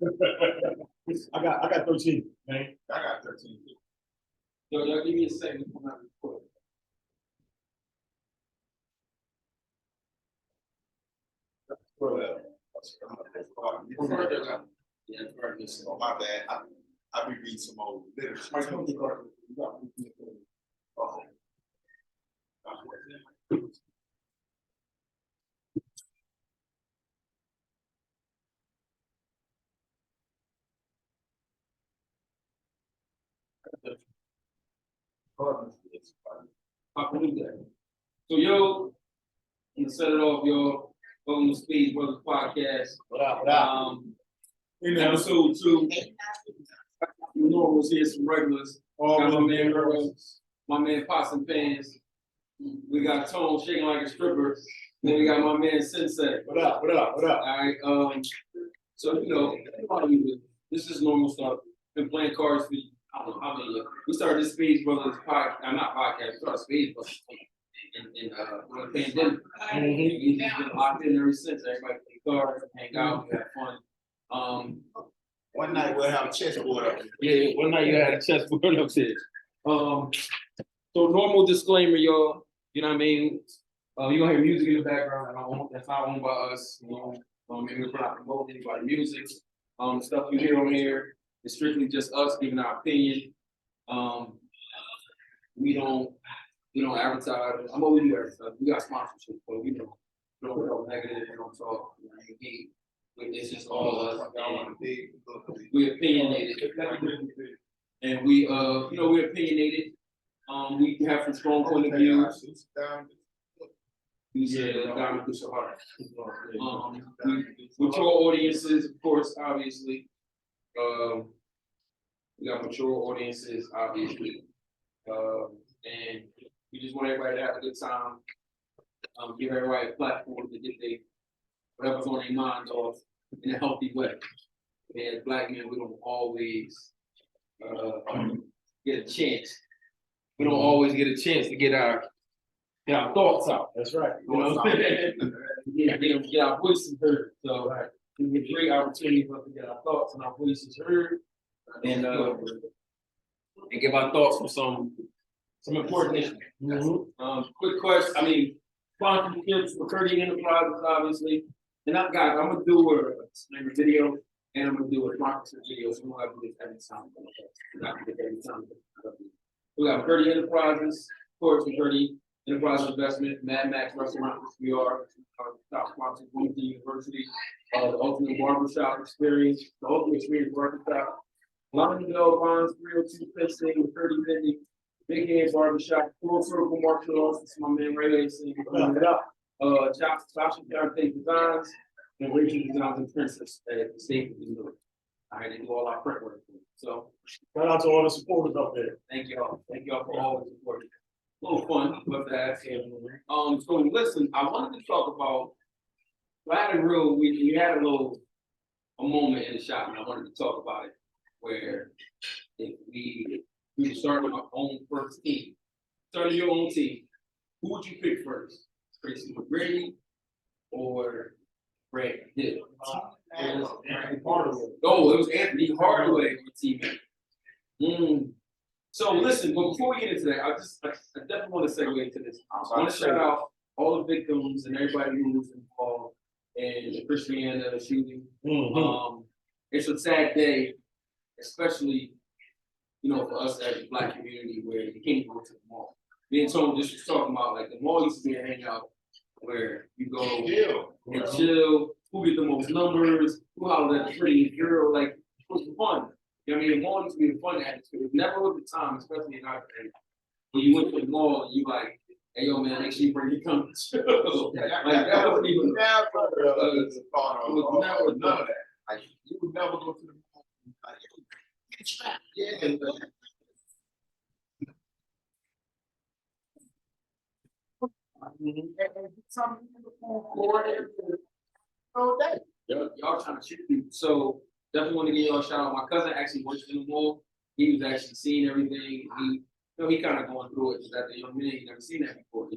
I got 13, man. I got 13. Yo, y'all give me a second. Yeah, oh, my bad. I be reading some old literature. Oh. So yo, I'm gonna set it off, y'all. Welcome to Spades Brothers Podcast. What up? Episode 2. You normals here, some regulars. Got my man Earl, my man Pots and Pans. We got Tone shaking like a stripper. Then we got my man Sensei. What up? All right. So this is normal stuff. Been playing cards for I don't know how many years. We started this Spades Brothers podcast. I'm not podcast. We started Spades Brothers in the pandemic. We've been locked in ever since. Everybody play cards, hang out, we have fun. One night we'll have a chessboard up. Yeah, one night you had a chessboard upstairs. So normal disclaimer, y'all. You know what I mean? You gonna hear music in the background. That's not owned by us. You know, we're not promoting anybody's music. The stuff you hear on here is strictly just us giving our opinion. We don't advertise. I'm what we do advertise. We got sponsorship, but we don't go negative. We don't talk. It's just all us. We're opinionated, and we're opinionated. We have some strong point of views. Mature audiences, of course, obviously. We got mature audiences, obviously. And we just want everybody to have a good time. Give everybody a platform to get whatever's on their minds off in a healthy way. And as Black men, we don't always get a chance. We don't always get a chance to get our thoughts out. That's right. You know what I'm saying? Get our voices heard. So it's a great opportunity for us to get our thoughts and our voices heard, and give our thoughts for some important issues. Quick question. Sponsorships for Curdy Enterprises, obviously. And I'm gonna do a video, and I'm gonna do a sponsorship video. So we'll have to do this every time. We got Curdy Enterprises, of course, with Curdy Enterprise Investment, Mad Max Restaurants. We are top sponsors of Wilmington University, the Ultimate Barbershop Experience, the Ultimate Experience Barbershop, Londonville, Bonds, 302 Pisting, with 30 Vending, Big Hand Barbershop, Full Circle Martial Arts. This is my man right here saying, it up. Sasha Jonathan Designs, and Rachel Designs and Princess at the State of New York. All right, they do all our print work. So, shout out to all the supporters up there. Thank y'all. Thank y'all for all the support. A little fun, but fast. So listen, I wanted to talk about. We had a moment in the shop, and I wanted to talk about it, where if we started our own first team, starting your own team, who would you pick first? Tracy McGrady or Brad Hill? Anthony Hardaway. Oh, it was Anthony Hardaway, my teammate. So listen, but before we get into that, I definitely want to segue into this. I want to shout out all the victims and everybody who was involved in the Christiana shooting. It's a sad day, especially for us as a Black community where you can't go to the mall. Me and Tony just was talking about like the mall used to be a hangout where you go and chill, who get the most numbers, who holler at the pretty girl, like it was fun. You know what I mean? The mall used to be a fun atmosphere. It never was the time, especially in our day, when you went to the mall and you like, hey yo man, make sure you bring your company. Like that wasn't even none of that. Like you would never go to the mall. Like, yeah. Y'all trying to shoot people. So definitely want to give y'all a shout out. My cousin actually works in the mall. He was actually seeing everything. He kind of going through it. That the young man, he never seen that before.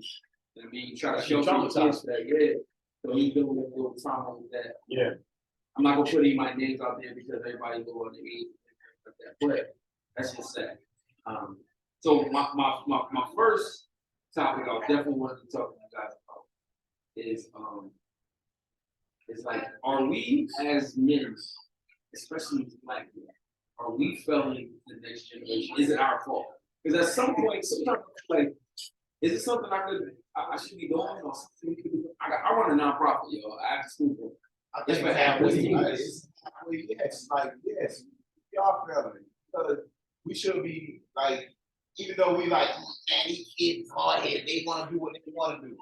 You try to show some kids that, yeah. So he's doing a little trauma with that. Yeah. I'm not gonna put any of my names out there because everybody know what they mean. But that's just sad. So my first topic I definitely wanted to talk to you guys about is like, are we as men, especially black men, are we failing the next generation? Is it our fault? Because at some point, sometimes like, is it something I should be doing or something we could do? I run a nonprofit, yo. I have to school. I think it's halfway, yes, like, yes, we are failing, because we should be, like, even though we like, man, these kids hard headed, they wanna do what they wanna do.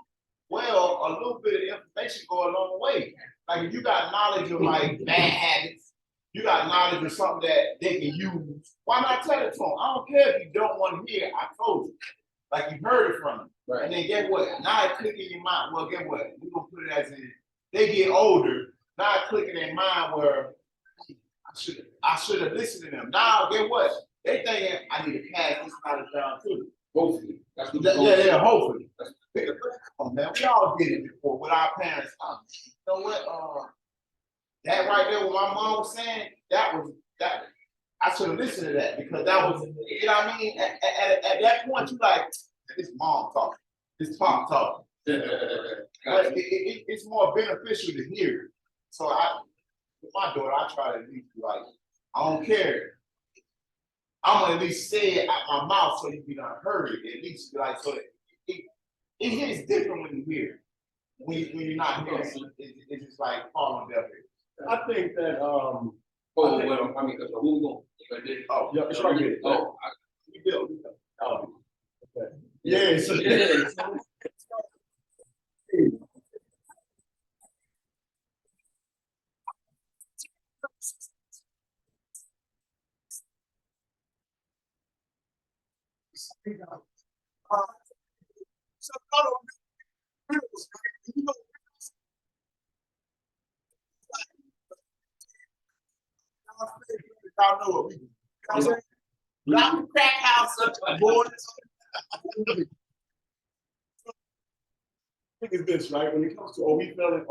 Well, a little bit of information go a long way. Like, if you got knowledge of like bad habits, you got knowledge of something that they can use, why not tell it to them? I don't care if you don't want to hear it, I told you. Like, you heard it from them. Right. And then get what? Now it click in your mind. Well, get what? We're gonna put it as in they get older. Now it click in their mind where I should have listened to them. Now get what? They thinking I need to pass this knowledge down too. Hopefully. That's what Yeah, hopefully. Come on, man. We all did it before with our parents. You know what? That right there, what my mom was saying, that I should have listened to that, because that was, you know what I mean? At that point, you like, this mom talking, this pop talking. But it's more beneficial to hear. So with my daughter, I try to at least be like, I don't care. I'm gonna at least say it out my mouth so you can heard it. At least be like, so it hits different when you hear it. When you're not hearing it, it's just like falling deaf ears. I think that, Oh, well, I mean, who we going? Oh, yeah, it's right here. Oh, we built. Oh, okay. Yeah, so. Y'all know what we do. You know what I'm saying? Lock the crack house up, boys. I think it's this, right? When it comes to, are we failing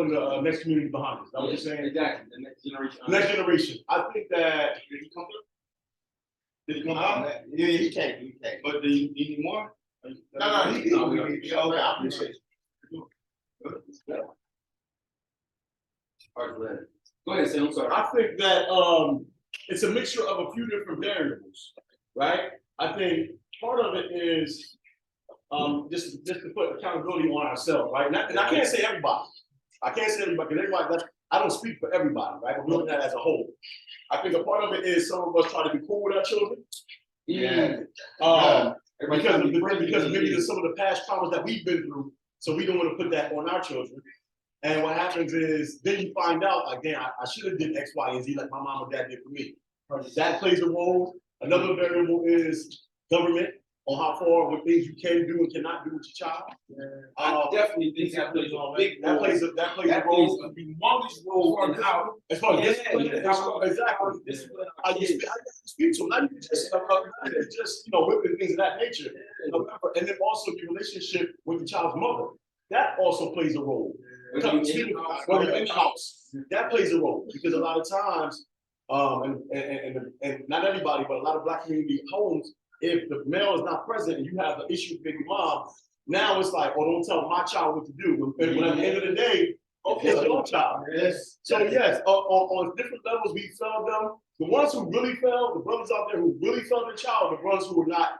the next community behind us? Is that what you're saying? Exactly. The next generation. Next generation. I think that, did he come through? Did he come out? Yeah, he can't. But do you need more? No, he okay, I appreciate you. Go ahead, Sam. I'm sorry. I think that it's a mixture of a few different variables, right? I think part of it is just to put accountability on ourselves, right? And I can't say everybody. I can't say everybody, because everybody, I don't speak for everybody, right? We're looking at it as a whole. I think a part of it is some of us try to be cool with our children. Yeah. Because of maybe some of the past traumas that we've been through, so we don't want to put that on our children. And what happens is, then you find out, like, damn, I should have did X, Y, and Z like my mom or dad did for me. That plays a role. Another variable is government, on how far, what things you can do and cannot do with your child. I definitely think that plays a big role. That plays a role. A humongous role in how. As far as Exactly. How you speak to them. Not even just whipping things of that nature. And then also the relationship with the child's mother. That also plays a role. Whether you're in the house, that plays a role, because a lot of times, and not everybody, but a lot of Black community homes, if the male is not present and you have an issue with baby mom, now it's like, oh, don't tell my child what to do. When at the end of the day, it's your child. Yes. So yes, on different levels, we failed them. The ones who really failed, the brothers out there who really failed the child, the ones who were not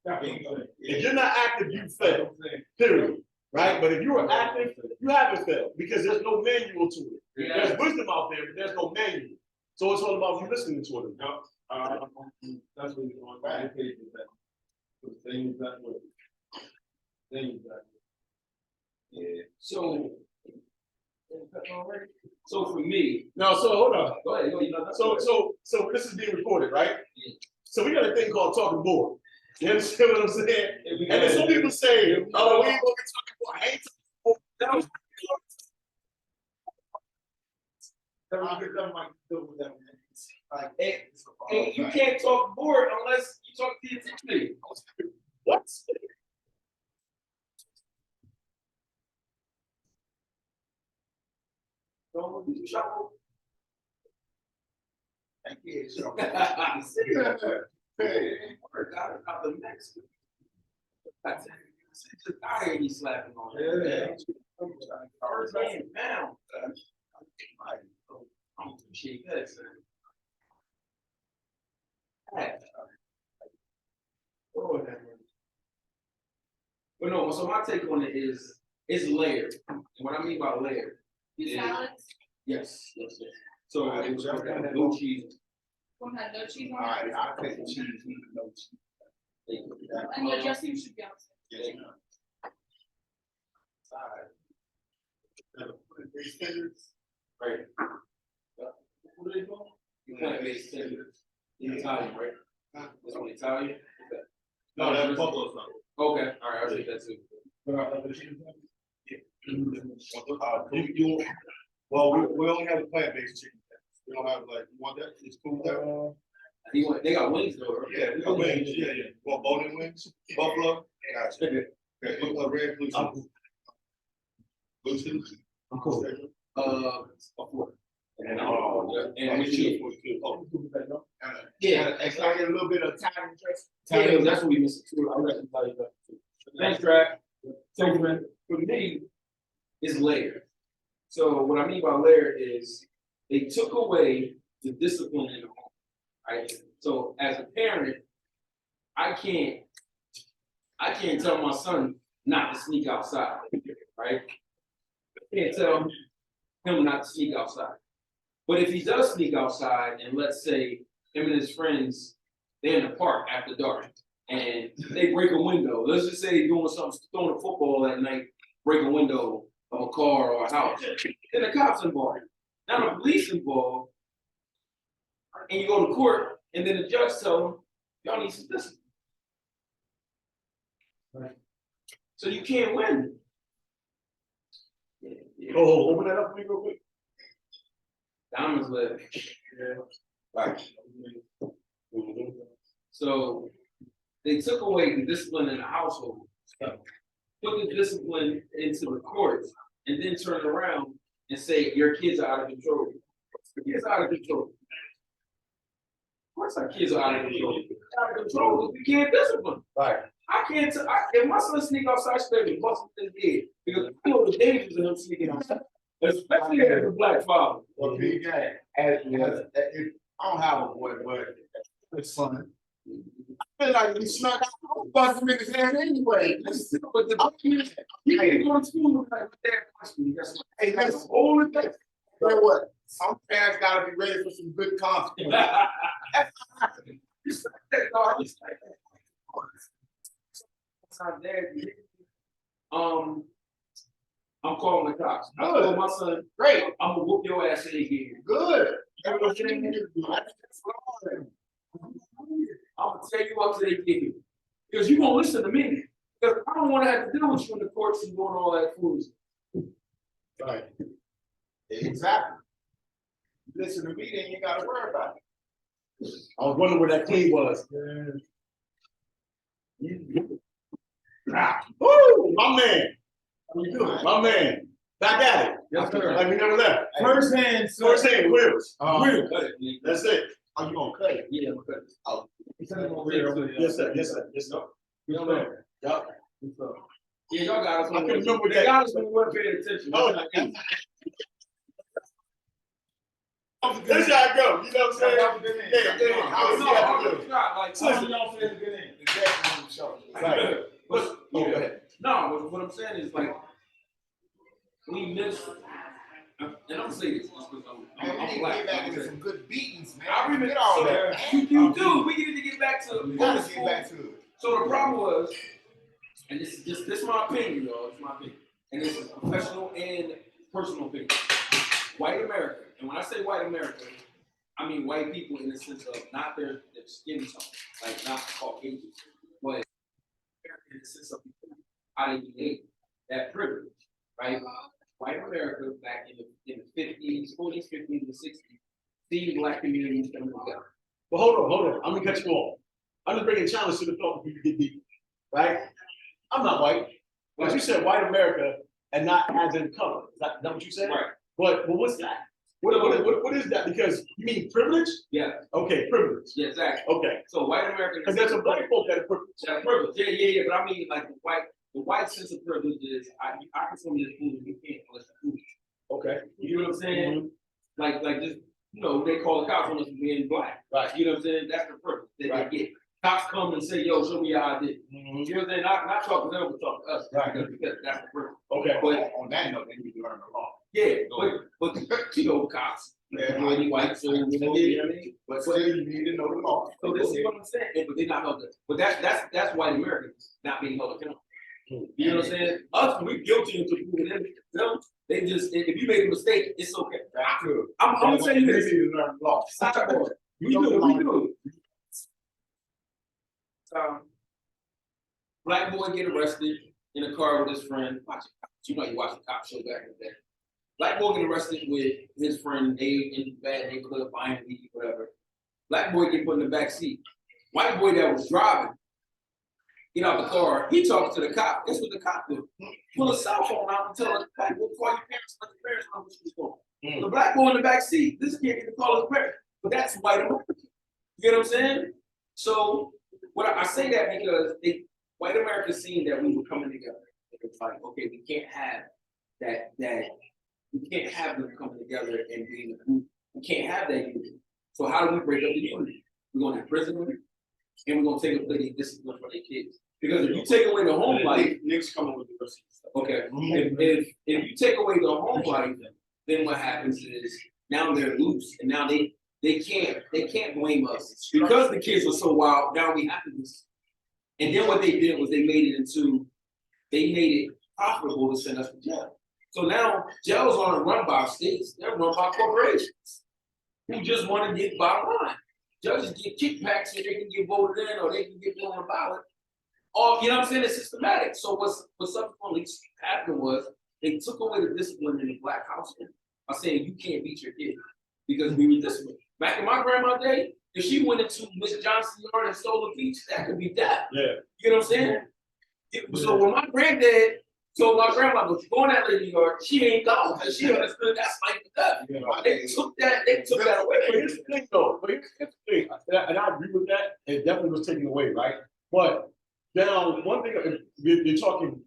active. If you're not active, you fail. Period. Right? But if you are active, you haven't failed, because there's no manual to it. Yeah. There's wisdom out there, but there's no manual. So it's all about you listening to it. That's what you're going to educate with that. Things that way. Things that way. Yeah. So for me, No, so hold on. go ahead. So this is being recorded, right? Yeah. So we got a thing called talking board. You understand what I'm saying? And then some people say, oh, we ain't gonna be talking board. I ain't talking board. And you can't talk board unless you talk to your teammate. What? Don't you shovel? Thank you. So. I see that. Work out the next. Just out here he slapping on it. First hand down. I don't appreciate that, son. Oh, that man. But no, so my take on it is it's layered. And what I mean by layered. Two salads, Yes, yes, yes. So it was no cheese. one had no cheese All on right, it, I'll take the cheese, no cheese. and the dressing should be on. Yeah. Right. What are they doing? You plant-based tenders. In Italian, right? This one Italian? No, that's buffalo stuff. Okay, all right, I'll take that too. Well, we only have a plant-based chicken. We don't have like, you want that? It's cool with that? They got wings though, right? Yeah, we got wings, yeah. Want bone-in wings, buffalo? Gotcha. Okay, red, blue. Blue chicken? I'm cool. A four. And, And with cheese. Yeah. And can I get a little bit of Italian dressing? Yeah, that's what we missing too. I'll let you tell you that too. Thanks, Drac. So for me, it's layered. So what I mean by layered is they took away the discipline in the home, right? So as a parent, I can't tell my son not to sneak outside, right? I can't tell him not to sneak outside. But if he does sneak outside, and let's say him and his friends, they're in the park after dark, and they break a window. Let's just say they're doing something, throwing a football at night, break a window of a car or a house. Then the cops involved. Now the police involved, and you go to court, and then the judge tell them, y'all need some discipline. Right. So you can't win. Oh, open that up for me real quick. Diamonds live. Right. So they took away the discipline in the household, put the discipline into the courts, and then turn around and say your kids are out of control. Your kids are out of control. Of course, our kids are out of control. Out of control because we can't discipline. Right. I can't. If my son sneak outside, I bust his head because I know the dangers of him sneaking outside, especially as a black father. Well, big guy, I don't have a boy, but his son. I feel like he snuck out. I'm busting in his head anyway. But the you ain't going to school with that question. Hey, that's the only thing. You know what? Some parents gotta be ready for some good consequences. I'm calling the cops. I told my son, Great, I'm gonna whoop your ass in here. good. You know what I'm I'm gonna tell you what they give you. Because you're gonna listen to me. Because I don't wanna have to deal with you in the courts and doing all that foolishness. Right. Exactly. Listen to me, then you gotta worry about it. I was wondering where that clean was. Woo, my man. My man. Back at it. Yes, sir. Like we never left. First hand, First hand, wheels. Wheels. That's it. Are you gonna cut it? Yeah, I'm good. Yes, sir. Yes, sir. Yes, sir. Yes, sir. Yup. Yeah, y'all got us. I can remember They that. got us when we weren't paying attention. Oh, This how I go. You know what I'm saying? Yeah. I was Right. But, Go ahead. no, what I'm saying is like, we miss, and I'm gonna say this just because Man, we I'm need to black. get back into some good beatings, man. I remember Get all so that. you do. We need to get back to We gotta get back to it. So the problem was, and this is just my opinion, y'all. It's my opinion, and this is professional and personal opinion. White America, and when I say white America, I mean white people in the sense of not their skin tone, like not Caucasian, but America in the sense of how they behave, that privilege, right? White America back in the 50s, 40s, 50s, and 60s, seeing black communities coming together. But hold on. I'm gonna cut you off. I'm just bringing challenge to the thought before you get deep. Right? I'm not white. But you said white America and not as in color. Is that what you said? Right. But what's that? What is that? Because you mean privilege? Yeah, Okay, privilege. yeah, exactly. Okay, So white Americans. because there's some black folk that are privileged. That privilege. Yeah. But I mean, like the white sense of privilege is I can tell you this food and you can't unless you food. Okay. You know what I'm saying? Mhm. Like just they call the cops on us for being black. Right. You know what I'm saying? That's the privilege that Right. they get. Cops come and say, "Yo, show me your ID." Mhm. You know what I'm saying? Not talk to them, but talk to us. Right. Because that's the privilege. Okay. But On that note, they need to learn the law. yeah, but cops. Yeah, Any white, so you know what I mean? But still, you need to know the law. So this is what I'm saying, but they're not held. But that's white Americans not being held accountable. You know what I'm saying? Us, we guilty until proven innocent. Them, they just if you made a mistake, it's okay. That's true. I'm gonna tell you They this. need to learn the law. We do. Black boy get arrested in a car with his friend. You know you watch the cop show back in the day. Black boy get arrested with his friend. They in the bad neighborhood buying weed, whatever. Black boy get put in the back seat. White boy that was driving, get out the car. He talks to the cop. Guess what the cop do? Pull a cell phone out and tell the black boy, call your parents. Let the parents know what she's doing. The black boy in the back seat. This kid get to call his parents. But that's white America. You get what I'm saying? So I say that because white America seen that we were coming together. It's like, okay, we can't have that we can't have them coming together and being a group. We can't have that unity. So how do we break up the unity? We're gonna imprison them and we're gonna take away their discipline for their kids. Because if you take away the home life, Nick's coming with the rest of the stuff. okay, if you take away the home life, then what happens is now they're loose and now they can't blame us because the kids were so wild. Now we have to do something. And then what they did was they made it profitable to send us to jail. So now jails aren't run by states; they're run by corporations who just want to get bottom line. Judges get kickbacks so they can get voted in or they can get put on the ballot. Or you know what I'm saying? It's systematic. So what subsequently happened was they took away the discipline in the black household by saying you can't beat your kid because we were disciplined. Back in my grandma's day, if she went into Miss Johnson's yard and stole a peach, that could be death. Yeah. You know what I'm saying? So when my granddad told my grandma to go in that lady's yard, she ain't gone because she understood that's like the death. Yeah. They took that away. But here's the thing, though. But here's the thing, and I agree with that. It definitely was taken away, right? But now, one thing you're talking,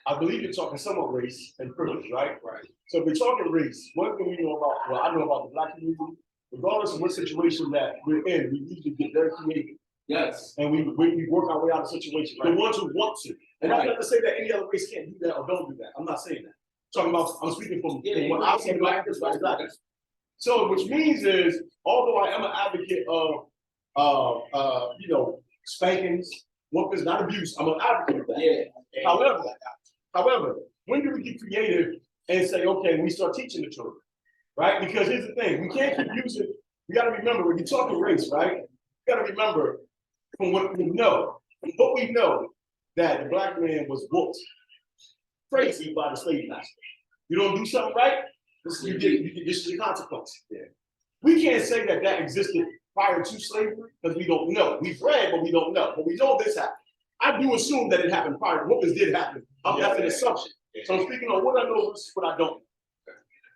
I believe you're talking somewhat race and privilege, right? Right. So if we're talking race, one thing we know about, well, I know about the black community, regardless of what situation that we're in, we usually get very creative. Yes. And we work our way out of the situation. Right. The ones who want to. And that's not to say that any other race can't do that or don't do that. I'm not saying that. I'm speaking from what I've seen black people, exactly. So which means is, although I am an advocate of spankings, whoopings, not abuse, I'm an advocate of that. Yeah. However, when do we get creative and say, okay, we start teaching the children, right? Because here's the thing, we can't keep using, we gotta remember, when you're talking race, right? You gotta remember from what we know, that the black man was whooped crazy by the slave master. You don't do something right, this is your consequence. Yeah. We can't say that existed prior to slavery because we don't know. We've read, but we don't know. But we know this happened. I do assume that it happened prior. What did happen? That's an assumption. So I'm speaking on what I know versus what I don't know.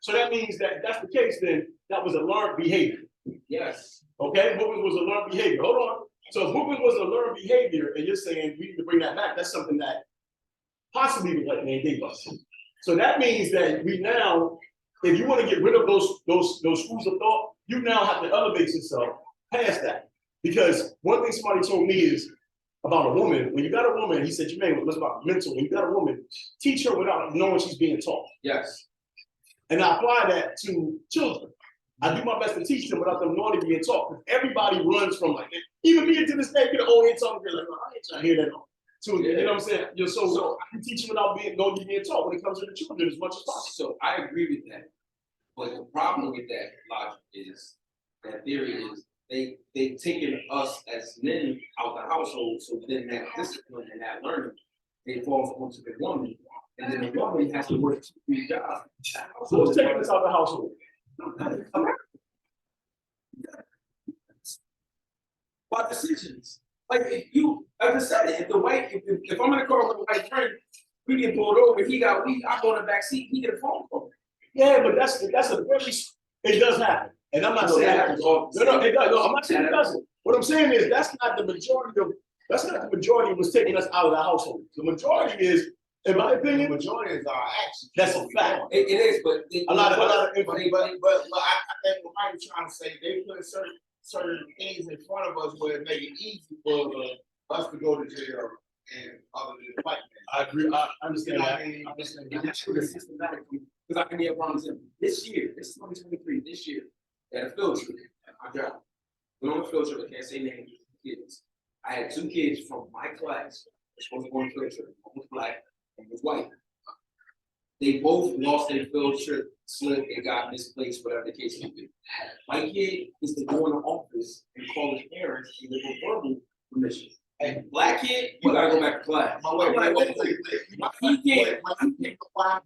So that means that if that's the case, then that was a learned behavior. Yes. Okay, whooping was a learned behavior. Hold on. So if whooping was a learned behavior, and you're saying we need to bring that back, that's something that possibly the black man gave us. So that means that we now, if you want to get rid of those schools of thought, you now have to elevate yourself past that. Because one thing somebody told me is about a woman, when you got a woman, he said, Jermaine, what's about mental? When you got a woman, teach her without knowing she's being taught. Yes. And I apply that to children. I do my best to teach them without them knowing they're being taught. Everybody runs from like that. Even me to this day, get an old head talking, like, oh, I ain't trying to hear that. So, you know what I'm saying? So I can teach them without knowing you're being taught when it comes to the children as much as possible. So I agree with that. But the problem with that logic is, that theory is, they've taken us as men out the household, so then that discipline and that learning, it falls onto the woman, and then the woman has to work 2-3 jobs. So who's taking us out of the household? By decisions. Like if you, like I said, if I'm in a car with a white friend, we get pulled over, he got weed, I go in the back seat, he get a phone call. Yeah, but that's a very, it does happen. And I'm not No, saying, that no, happens all the no, it does, no, I'm not saying it doesn't. What I'm saying is, that's not the majority of what's taking us out of the household. The majority is, in my The opinion, majority is our actions. that's a fact. It is, but. A lot of But I think what Mike is trying to say, they put certain things in front of us where it make it easy for us to go to jail and other than the white man. I agree, I understand You know what that. I mean? I understand And that. that's what it's systematically, because I can get one example. This year, this is 2023, this year, at a field trip at my job. We're on a field trip, I can't say names, kids. I had 2 kids from my class, they're supposed to go on a field trip, one was black, one was white. They both lost their field trip, slip, and got misplaced, whatever the case may be. White kid is to go in the office and call his parents and give a verbal permission. And black kid, you gotta go back to class. But wait. He can't. When you think about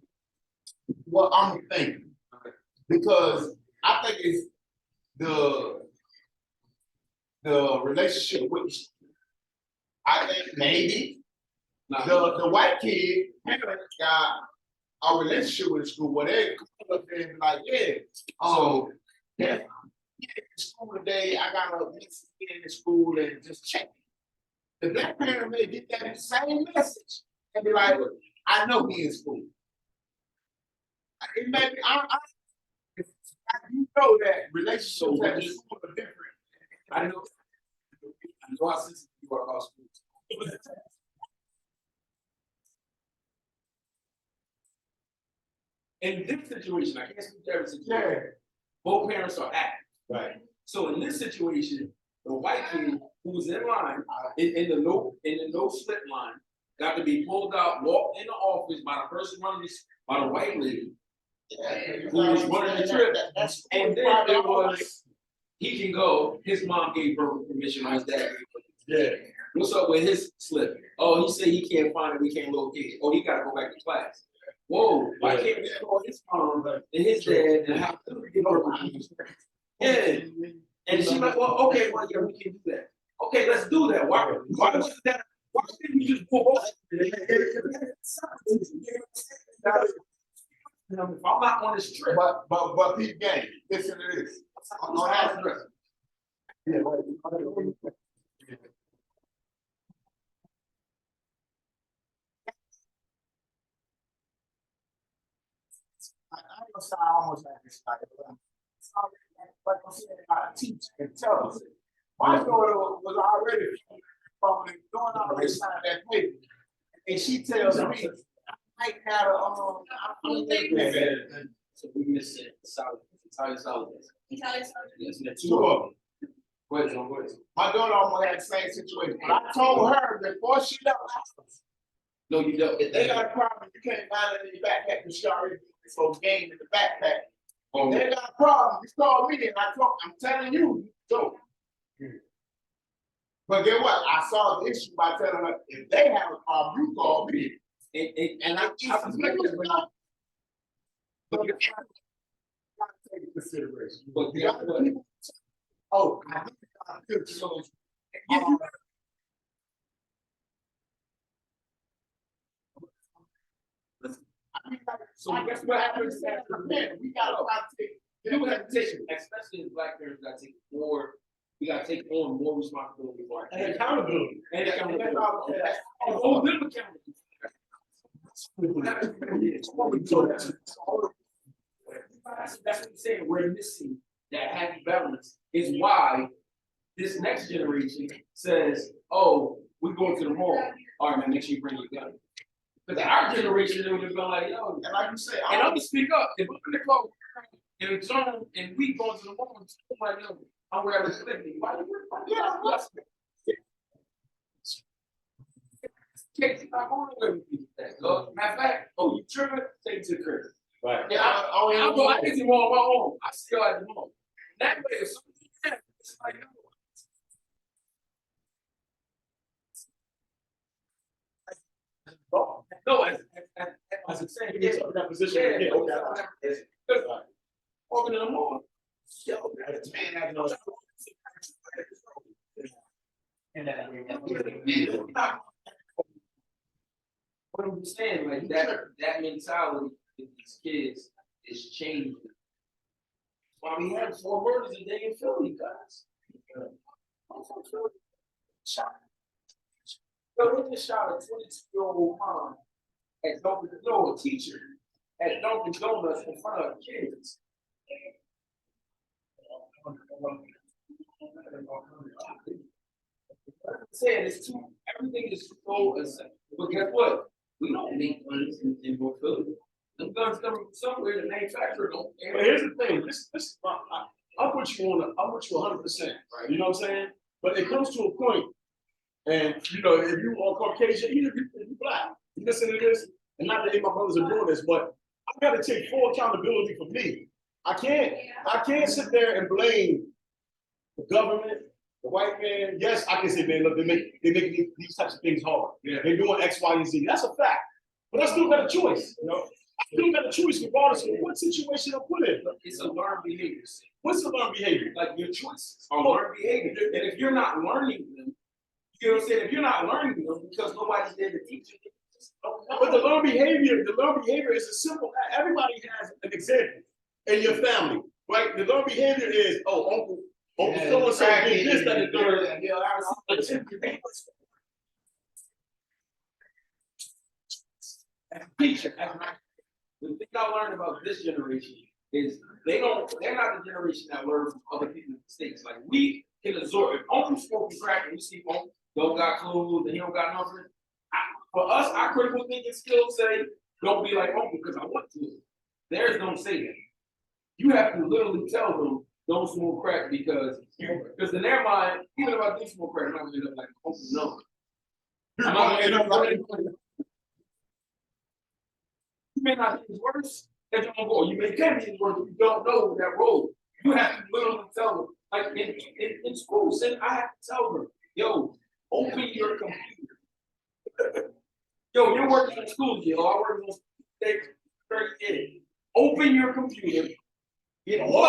what I'm thinking, because I think it's the relationship with, I think maybe the white kid parents got a relationship with the school where they come up there and be like, yeah, school today, I got a message in the school and just check. The black parent may get that same message and be like, I know he in school. It may be, you know that relationships at the school are different. I know how sensitive you are about schools. In this situation, I can't speak to every situation. Both parents are active. Right. So in this situation, the white kid who was in line, in the no slip line, got to be pulled out, walked in the office by the person running this, by the white lady, who was running the trip, and then it was, he can go, his mom gave verbal permission, or his dad gave verbal permission. Yeah. What's up with his slip? Oh, he said he can't find it, we can't locate it. Oh, he gotta go back to class. Whoa, why can't we call his mom and his dad and have to give verbal permission? Yeah. And she's like, well, okay, well, yeah, we can do that. Okay, let's do that. Why was that? Why didn't we just pull off? If I'm not on this trip. But Pete Gang, listen to this. I'm gonna ask you. Yeah, I ain't gonna say I almost like this, like I'm saying, I teach and tell us. My daughter was already doing already signed that paper, and she tells me I had So we missed it. Solid. Italian solid. Italian Yes, and two of them. Go ahead, John. Go ahead. My daughter almost had the same situation, but I told her before she left the house, No, you don't. if they got a problem, you can't find it in your backpack because she already put so game in the backpack. If they got a problem, you call me and I'm telling you, so. But get what? I saw the issue by telling her, if they have a problem, you call me. And I suspect that. But you gotta take into consideration. But You gotta people. Oh, I think so. So guess what happens? We gotta take. You have to take, especially as black parents, we gotta take more. We gotta take on more responsibility for our And kids. accountability. And accountability. That's And hold them accountable. That's what I'm saying. We're missing that happy balance. Is why this next generation says, "Oh, we going to the mall. All right, man, make sure you bring your gun." Because our generation, they would have been like, "Yo," and like you say, and I'm gonna speak up. If I'm in the club and it's on, and we going to the mall, I'm like, "Yo, I'm wearing this living. Why you wearing yeah, what's Casey, I'm on the way with you. Matter of fact, oh, you tripping? Take it to the crib. Right. Yeah, I go, I get you on my own. I still at the mall. That way, if something happens, it's like, no, as I'm saying, You get in that position. yeah, Yeah, okay. walking in the mall. Yo, This man has no. what I'm saying, like that mentality in these kids is changing. Why we had 4 murders a day in Philly, guys. I'm from Philly. Shot. So they just shot a 22-year-old mom at Dunkin', no, a teacher at Dunkin' Donuts in front of kids. I'm saying it's too, everything is so essential. But guess what? We don't make guns in North Philly. Them guns coming from somewhere, the manufacturer don't. But here's the thing, I'll put you 100%, right? You know what I'm saying? But it comes to a point, and you know, if you are Caucasian, even if you're black, you listen to this, and not that any of my brothers are doing this, but I gotta take full accountability for me. I can't sit there and blame the government, the white man. Yes, I can say, man, look, they make these types of things hard. Yeah. They're doing X, Y, and Z. That's a fact. But I still got a choice, you know. I still got a choice regardless of what situation I'm put in. It's a learned behavior. What's the learned behavior? Like your choices are learned behavior. And if you're not learning them, you know what I'm saying? If you're not learning them because nobody's there to teach you, But the learned behavior is a simple. Everybody has an example in your family, right? The learned behavior is, oh, uncle so and so did this, that, and the third. As a teacher, the thing I learned about this generation is they're not the generation that learns from other people's mistakes. Like we can absorb. If Uncle smoking crack and we see Uncle don't got clothes and he don't got nothing. For us, our critical thinking skills say, don't be like Uncle because I want to. Theirs don't say that. You have to literally tell them, don't smoke crack because in their mind, even if I do smoke crack, I'm not gonna end up like Uncle no. I'm not gonna end up like you may not be his worst as your uncle. You may can be his worst, but you don't know that road. You have to literally tell them. Like in school, I have to tell them, yo, open your computer. Yo, you're working in school, yo. I work in school 30 days. Open your computer. Get all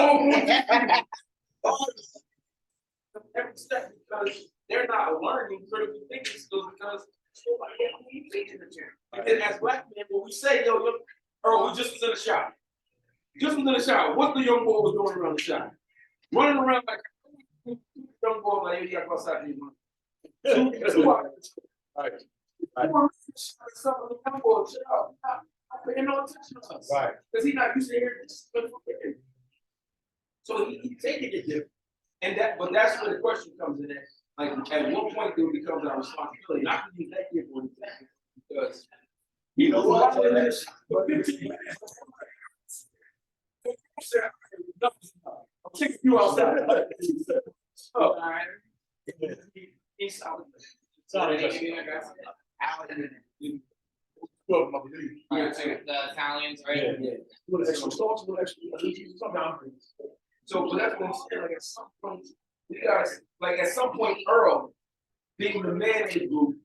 every step because they're not learning critical thinking skills because nobody ain't teaching the chair. And as black men, when we say, yo, look, Earl, we just was in the shop. Just was in the shop. What the young boy was doing around the shop? Running around like young boy, like, you gotta go outside these months. 2 hours. Right. Some of the young boys, not paying no attention to us. Right. Because he's not used to hearing this. So he's taking it different. But that's where the question comes in at. Like, at what point do it becomes our responsibility? Not to use that kid for an example, because you know what? For 15 minutes, I'm taking you outside. All right. He's solid. Sorry, well, my belief. Yeah, the Italians, right? Yeah. With extra sauce, with extra something. So, but that's what I'm saying. Like at some point, you guys, like at some point, Earl, being the man in the group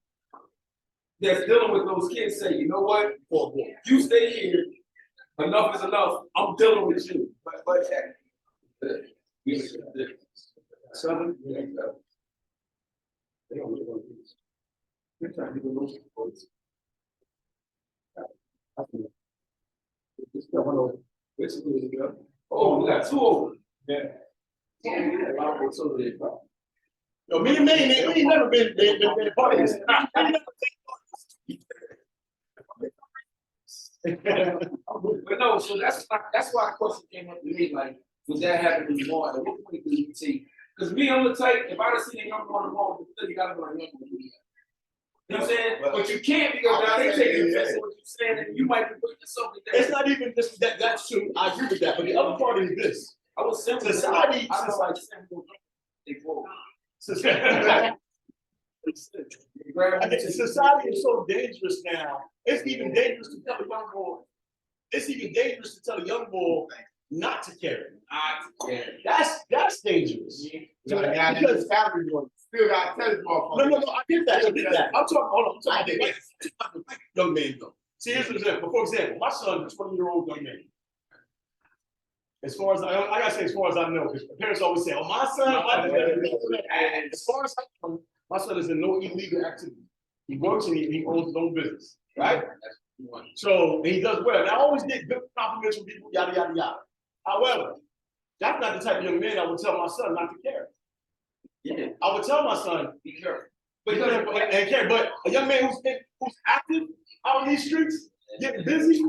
that's dealing with those kids, say, you know what? You stay here. Enough is enough. I'm dealing with you. But Seven. oh, we got 2 over. Yeah. So Yo, me and Manny, man, we ain't never been parties. But no, so that's why the question came up to me, like, was that happening more? At what point do you see? Because me, I'm the type, if I'd have seen a young boy on the mall, you gotta be like, young boy. You know what I'm saying? But you can't because now they take it as what you're saying, and you might be putting yourself in there. It's not even just that's true. I agree with that. But the other part is this. I was simple. Society, I know like simple. Society is so dangerous now. It's even dangerous to tell a young boy. It's even dangerous to tell a young boy not to carry. That's dangerous. Because salary doing still got to tell this motherfucker. No, I get that. I'm talking. Hold on. I'm talking about young man though. See, here's an example. For example, my son is a 20-year-old young man. As far as I gotta say, as far as I know, because parents always say, "Oh, my son." And as far as I know, my son is in no illegal activity. He works and he owns his own business, right? So and he does well. And I always get good compliments from people, yada yada yada. However, that's not the type of young man I would tell my son not to care. Yeah, I would tell my son, be careful. because and care, but a young man who's active out in these streets, getting busy,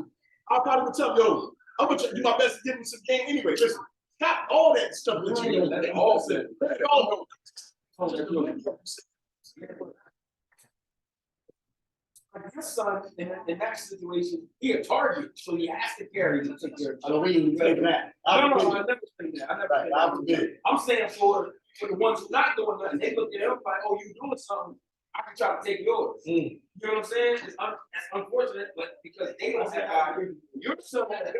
I probably would tell him, yo, I'm gonna do my best to give him some game anyway. Listen, stop all that stuff that you Let it all sit. let it all go. My son, in that situation, he a target, so he has to carry to take care of. I don't really say that. No, I never say that. I never say that. I'm saying for the ones who not doing nothing, they look at him like, oh, you doing something, I can try to take yours. You know what I'm saying? It's unfortunate, but because they don't have your son has guys.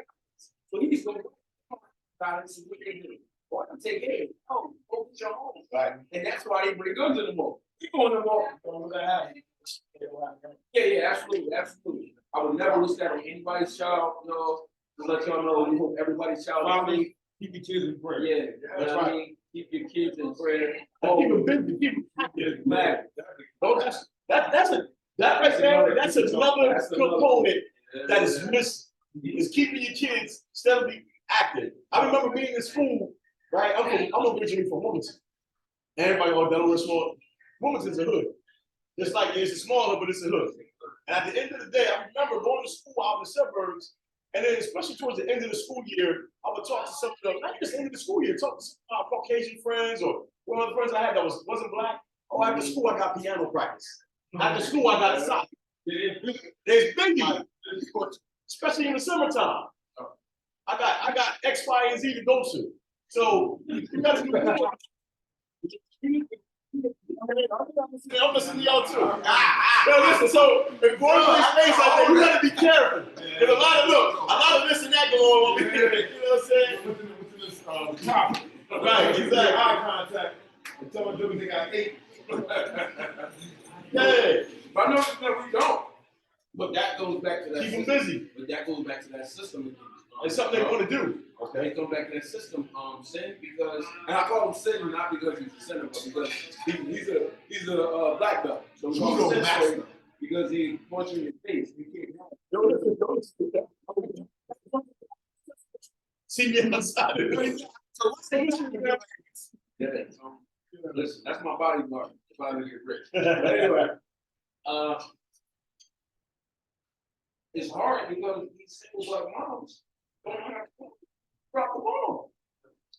So he's going to about it, see what they do. Or I can take it, oh, go get your home. Right. And that's why they bring guns in the mall. You go in the mall, yeah, absolutely. I would never wish that on anybody's child, you know, to let y'all know we hope everybody's child. Keep your kids in prayer. Yeah, that's you know what I right. mean? Keep your kids in prayer. Keep him busy, keep him active. Man. Oh, that's right there. That's another component that is missing. Is keeping your kids steadily active. I remember being in school, right? I'm originally from Wilmington. Everybody all Delaware small. Wilmington's a hood. Just like it's a small hood, but it's a hood. And at the end of the day, I remember going to school out in the suburbs, and then especially towards the end of the school year, I would talk to some of them, not just the end of the school year, talk to some of my Caucasian friends or one of the friends I had that wasn't black. Oh, after school I got piano practice. After school I got soccer. There's biggie, especially in the summertime. I got X, Y, and Z to go to. So you gotta do more. I'm listening to y'all too. Yo, listen, so if going to space out there, you gotta be careful. There's a lot of this and that going on over here. You know what I'm saying? Within this topic. Right, exactly. Eye contact. And tell them they got 8. Yeah. But I know that we don't. But that goes back to that. Keep them system. busy. But that goes back to that system again. It's something they want to do. Okay, it goes back to that system, sin, because, and I call him sin not because he's a sinner, but because he's a black belt. So we call him Sensei because he punches you in your face. You can't help. See me outside. So what's the issue? Yeah, listen, that's my bodyguard. Trying to get rich. But anyway, it's hard because these single black moms don't know how to drop the ball.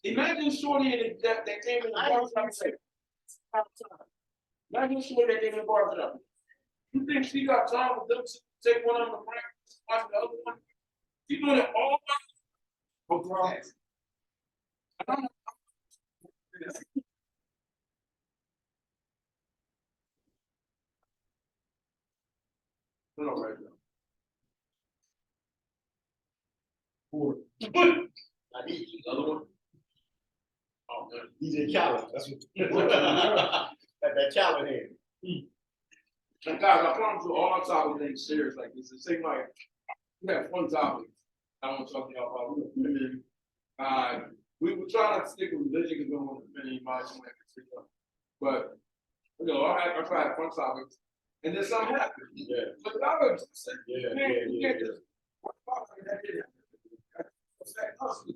Imagine Shorty that came in the barbershop. Imagine Shorty that came in the barbershop. You think she got time with them to take one of them to practice, watch the other one? She's doing it all by herself. I don't know. No, right now. I need Another one. Oh, man. DJ Khaled. That's what. that Khaled hand. And guys, I promise you, all our topics ain't serious like this. It seems like we have fun topics. I want to talk to y'all about women. We were trying not to stick with religion because we don't want to offend anybody. But you know, I try to have fun topics, and then something happened. Yeah. But the other said, Yeah. you can't just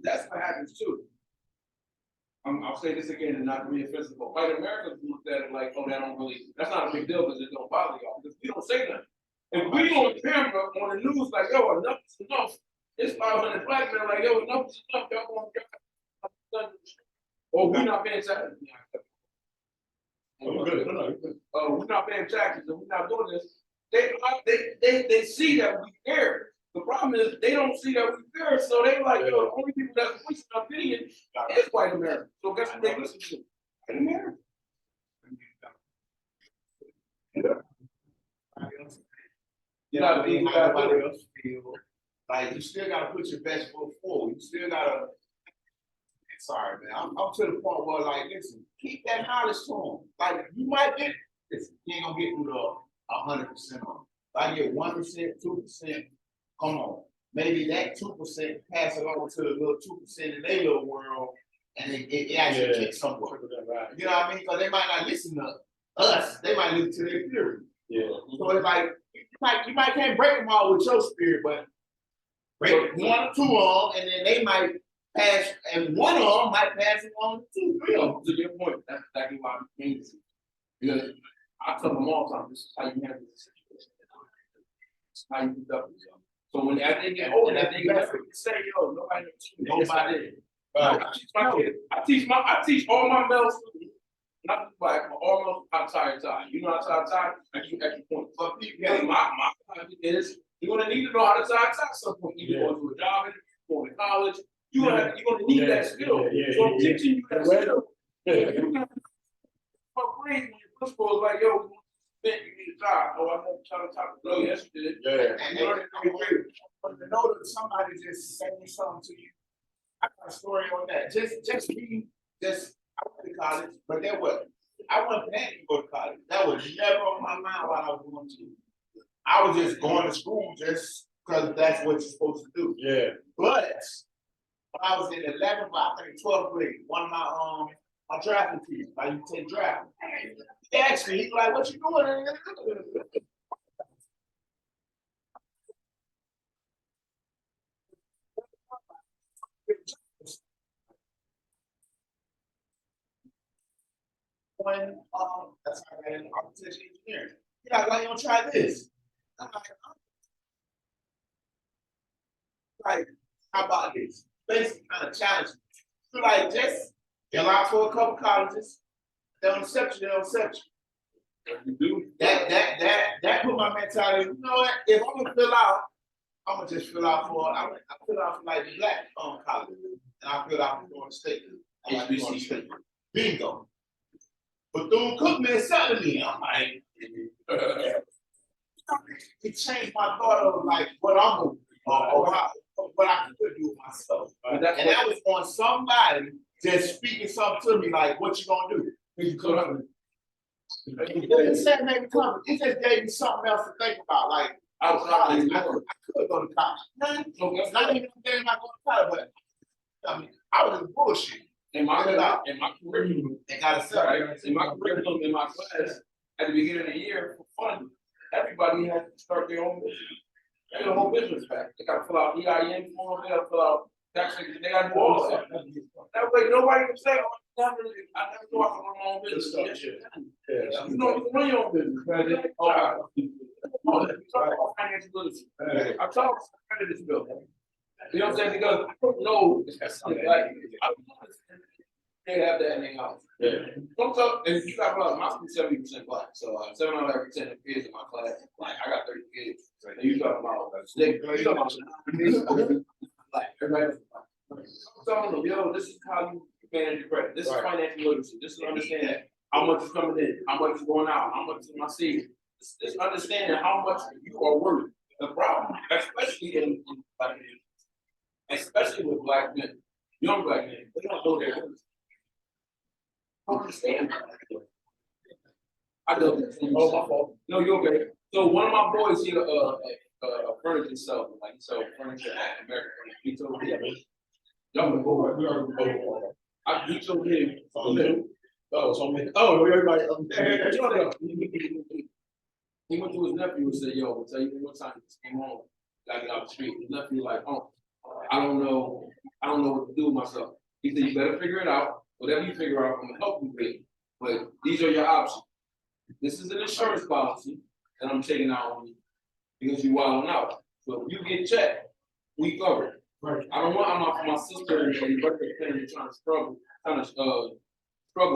that's what happens too. I'll say this again and not to be offensive, but white Americans looked at it like, oh, that's not a big deal because it don't bother y'all because we don't say nothing. If we on camera on the news like, yo, enough is enough, it's 500 black men like, yo, enough is enough, y'all going to or we're not paying taxes. We're not paying taxes and we're not doing this. They see that we care. The problem is they don't see that we care, so they like, yo, the only people that's voicing an opinion is white America. So guess what they listen to? White America. You know, everybody else feel like you still gotta put your best foot forward. You still gotta. Sorry, man. I'm to the point where, like, listen, keep that knowledge to them. Like, you might get this. You ain't gonna get through the 100% of it. If I get 1%, 2%, come on. Maybe that 2% pass it on to the little 2% in their little world, and it actually kicks somewhere. Right. You know what I mean? Because they might not listen to us. They might listen to their theory. Yeah. So it's like, you might can't break them all with your spirit, but break one or two of them, and then they might pass, and one of them might pass it on to two, three of them. To your point, that's exactly why I'm saying this. Because I tell them all the time, this is how you handle the situation. This is how you conduct yourself. So when as they get older, as they get better, you say, yo, nobody. Right. I teach my kids. I teach all my male students, not like all males how to tie a tie. You know how to tie a tie? I keep at your point. But people, my point is you're gonna need to know how to tie a tie at some point. Either going to a job, going to college, you're gonna need that skill. So I'm teaching you that skill. My brain, when your principal is like, yo, you need a tie. Oh, I want to try to tie the blow. Yes, you did. Yeah. And to know that somebody just saying something to you, I got a story on that. I went to college, but that was, I wasn't planning to go to college. That was never on my mind while I was going to. I was just going to school just because that's what you're supposed to do. Yeah. But when I was in 11th, I think 12th grade, one of my drafting teams, I used to take draft. He asked me, he's like, what you doing? When that's how I got into architecture engineering. He's like, why you don't try this? I'm like, how about this? Basically kind of challenge me. So like just get out for a couple colleges, they don't accept you, they don't accept you. You do. That put my mentality, you know what? If I'm gonna fill out, I'm gonna just fill out for I fill out for like the black college. And I fill out for Florida State. I like Florida State. Bingo. But Bethune-Cookman accepted me. I'm like, it changed my thought of like what I'm gonna do or what I could do with myself. And that was on somebody just speaking something to me like, what you gonna do? It didn't say maybe come. It just gave me something else to think about. Like I could go to college. Not even thinking about going to college, but I mean, I was in bullshit. In my curriculum, They got accepted. in my curriculum, in my class, at the beginning of the year, for fun, everybody has to start their own business. They got a whole business back. They got to fill out EIN form, they got to fill out tax, they got to do all that. That way, nobody can say, oh, I never know I can run my own business. Yes, you can. You know, you can run your own business. Financial literacy. I taught credit bill. You know what I'm saying? Because I don't know something like they have that in their house. Sometimes, and you got about my school 70% black, so 7 out of every 10 kids in my class, like I got 30 kids. And you talking about like everybody. So, yo, this is how you manage your credit. This is financial literacy. This is understanding how much is coming in, how much is going out, how much is my savings. This understanding how much you are worth. The problem, especially with black men, young black men, they don't know their business. I don't understand. I know. Oh, my fault. No, you're okay. So one of my boys, he a furniture seller, like he sells furniture at America. He told me, young boy, he told me, everybody. He went to his nephew and said, yo, I'll tell you what time he came home. Got it out the street. His nephew like, oh, I don't know what to do with myself. He said, you better figure it out. Whatever you figure out, I'm gonna help you with it. But these are your options. This is an insurance policy that I'm taking out on you because you're wilding out. So if you get checked, we cover it. Right. I don't want my sister and the birthday family trying to struggle,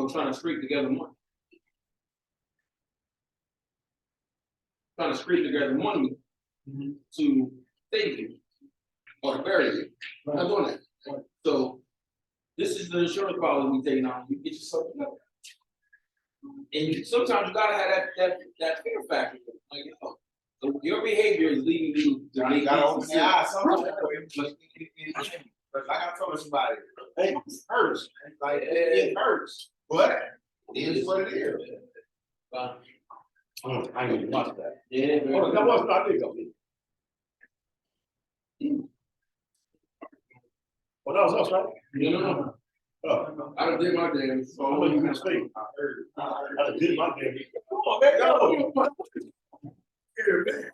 trying to scrape together money. Trying to scrape together money to save you or to bury you. I'm not doing that. So this is the insurance policy we taking out. You get yourself together. And sometimes you gotta have that fear factor. Like, you know, so your behavior is leading you to make gotta open the eyes. Like I told somebody, hey, it hurts. Like it hurts, but it is what it is. I didn't even watch that. Yeah, That wasn't I did go. Well, that was us, right? No. Oh. I done did my damn. So I know you can speak. I did my game. Come on, man, go. here, man.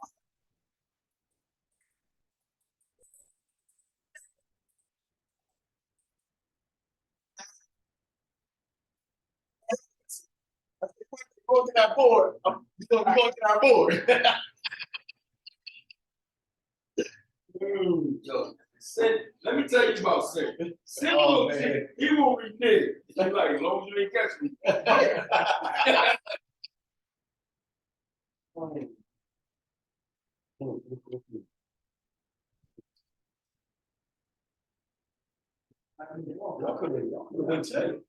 Go to that board. We're gonna get our board. Yo, Sin, let me tell you about Sin. Sin Oh, will man. He will renege. He's like, as long as you ain't catch me. Y'all could have been said.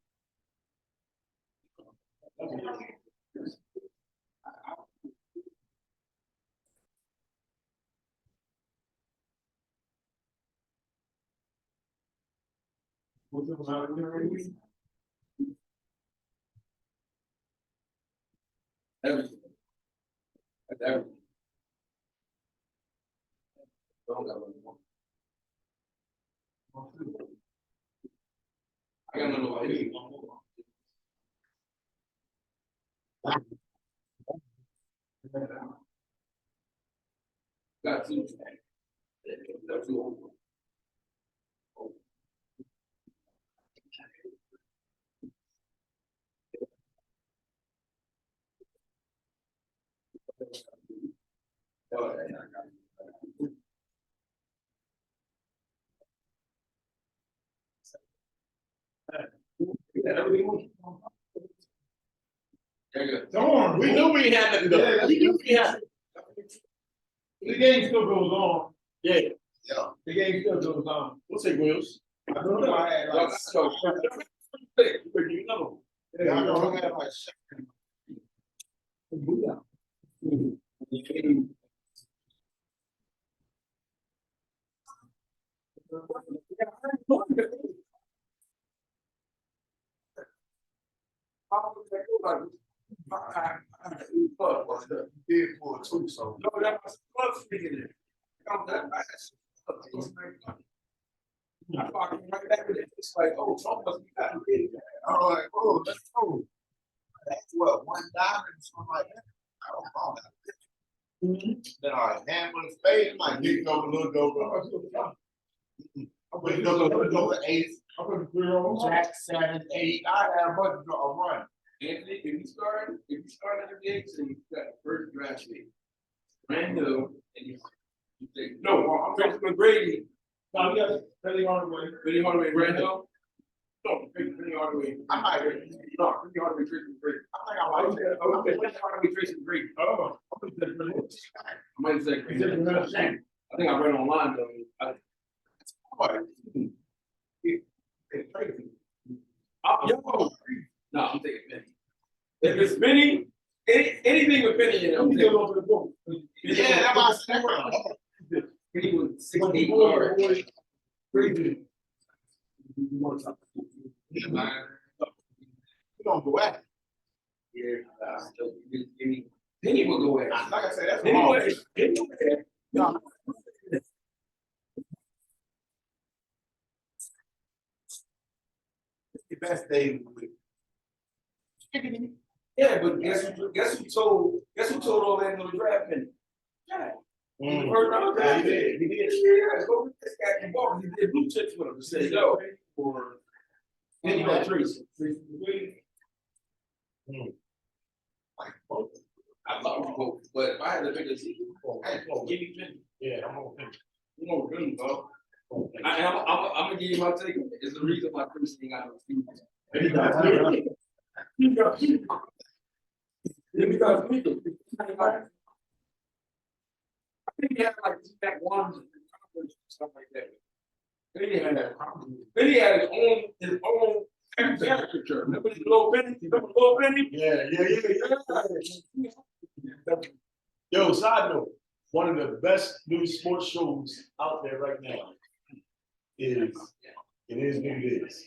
Everything. That's everything. Don't got what you want. I gotta know about you. Got two. Got two. We knew we had nothing though. Yeah, We knew we had it. The game still goes on. Yeah, The game still goes on. we'll take wheels. I don't know, I had like, You know. yeah, I know, I had like. Did for two, so. No, that was close speaking it. I fucking right back with it. It's like, oh, Trump must be kind of big. I'm like, oh, let's go. That's what, $1, something like that. I don't know. Then I handle the spade, I'm like, big over, little over. Big over, ace, jack, 7, 8. I had a bunch of a run. Anthony, if you start at the game, so you got the first draft pick. Brand new, and you say, No, I'm talking to Grady. No, yes, Billy Hardaway. Billy Hardaway, brand new. No, Billy Hardaway. I might, No, Billy Hardaway, Tristan Grady. I think I might. Okay, Billy Hardaway, Tracy Green. Oh, I'm gonna say Billy. I might say He said, Green. "You're not saying." I think I read online though. It's crazy. Yo, no, I'm taking Benny. If it's Benny, anything with Benny in it, I'm He taking. go over the book. Yeah, that's my second. Benny was 6'8" guard. Crazy. Yeah, man. You don't go at it. Yeah, still, give me. Benny will go at. Like I said, that's Benny wrong. will. Benny will. No. It's the best day of the week. Yeah, but guess who told Orlando to draft Benny? Yeah. Mm. First round Yeah, draft. he did. He did. Yeah, go with this guy can walk. He did blue chips with him. He said, yo, for Benny or Tracy. Like, both. I thought we both, but if I had to pick a team, Hey, give me Benny. yeah, I'm gonna think. You know, Benny, bro. I'm gonna give you my take on it. It's the reason why Chris ain't got no team. I think he had like that one stuff like that. Then he had his own caricature. Remember the little Benny? Remember little Benny? Yeah. Yo, side note, one of the best new sports shows out there right now is It Is What It Is.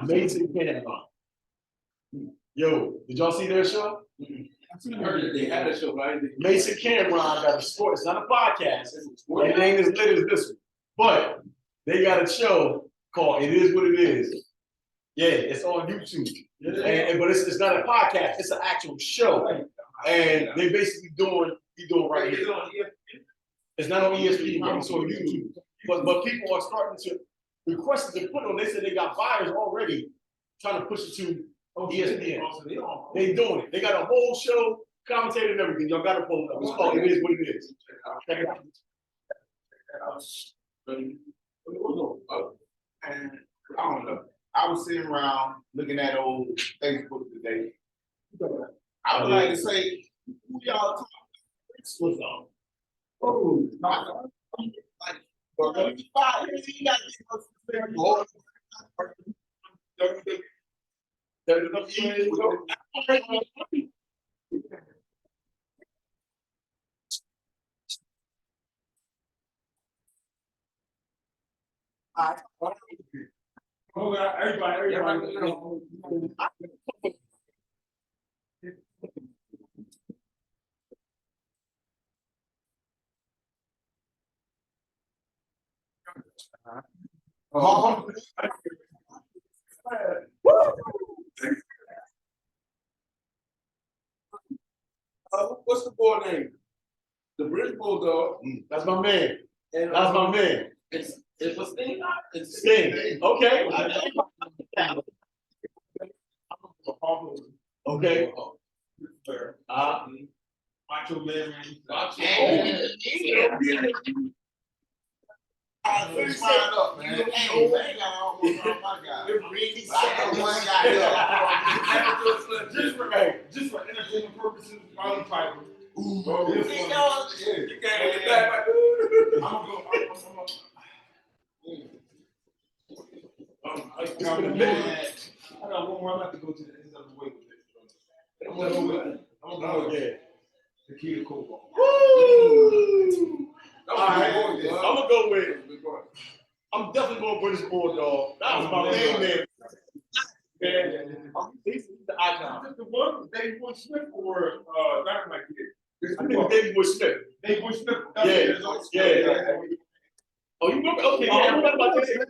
Amazing Panama. Yo, did y'all see their show? I heard that they had a show, but I didn't. Mason Cameron got a sport. It's not a podcast. It ain't as lit as this one. But they got a show called It Is What It Is. Yeah, it's on YouTube. But it's not a podcast, it's an actual show. And they basically he doing right here. It's not on ESPN yet, it's on YouTube. But people are starting to request it to put on. They said they got buyers already trying to push it to ESPN. They doing it. They got a whole show, commentator and everything. Y'all gotta pull it up. It's called It Is What It Is. Check it out. And I don't know. I was sitting around looking at old Facebook today. I would like to say, who y'all talking was on? Oh, like, for 5 years, you got Everybody. What's the boy name? The British Bulldog. That's my man. And, That's my man. It's a Sting. It's Sting. Okay. Okay. Macho Man. I switch mine up, man. Hey, man, got almost all my guys. But I got one guy here. Just for entertainment purposes, Molly Piper. You Yeah. know, yeah. You can't get back like, I'm gonna go. I got one more. I'm about to go to the end of the way with this. I'm gonna go with Nikita Koval. Woo! All right. right, I'm gonna go with. I'm definitely going British Bulldog. That was my main man. He's the icon. The one, Dave Boy Smith or Dynamite Kid? I think David Boy Smith. Dave Boy Smith. Yeah. Oh, you remember? Okay, yeah, I remember about that.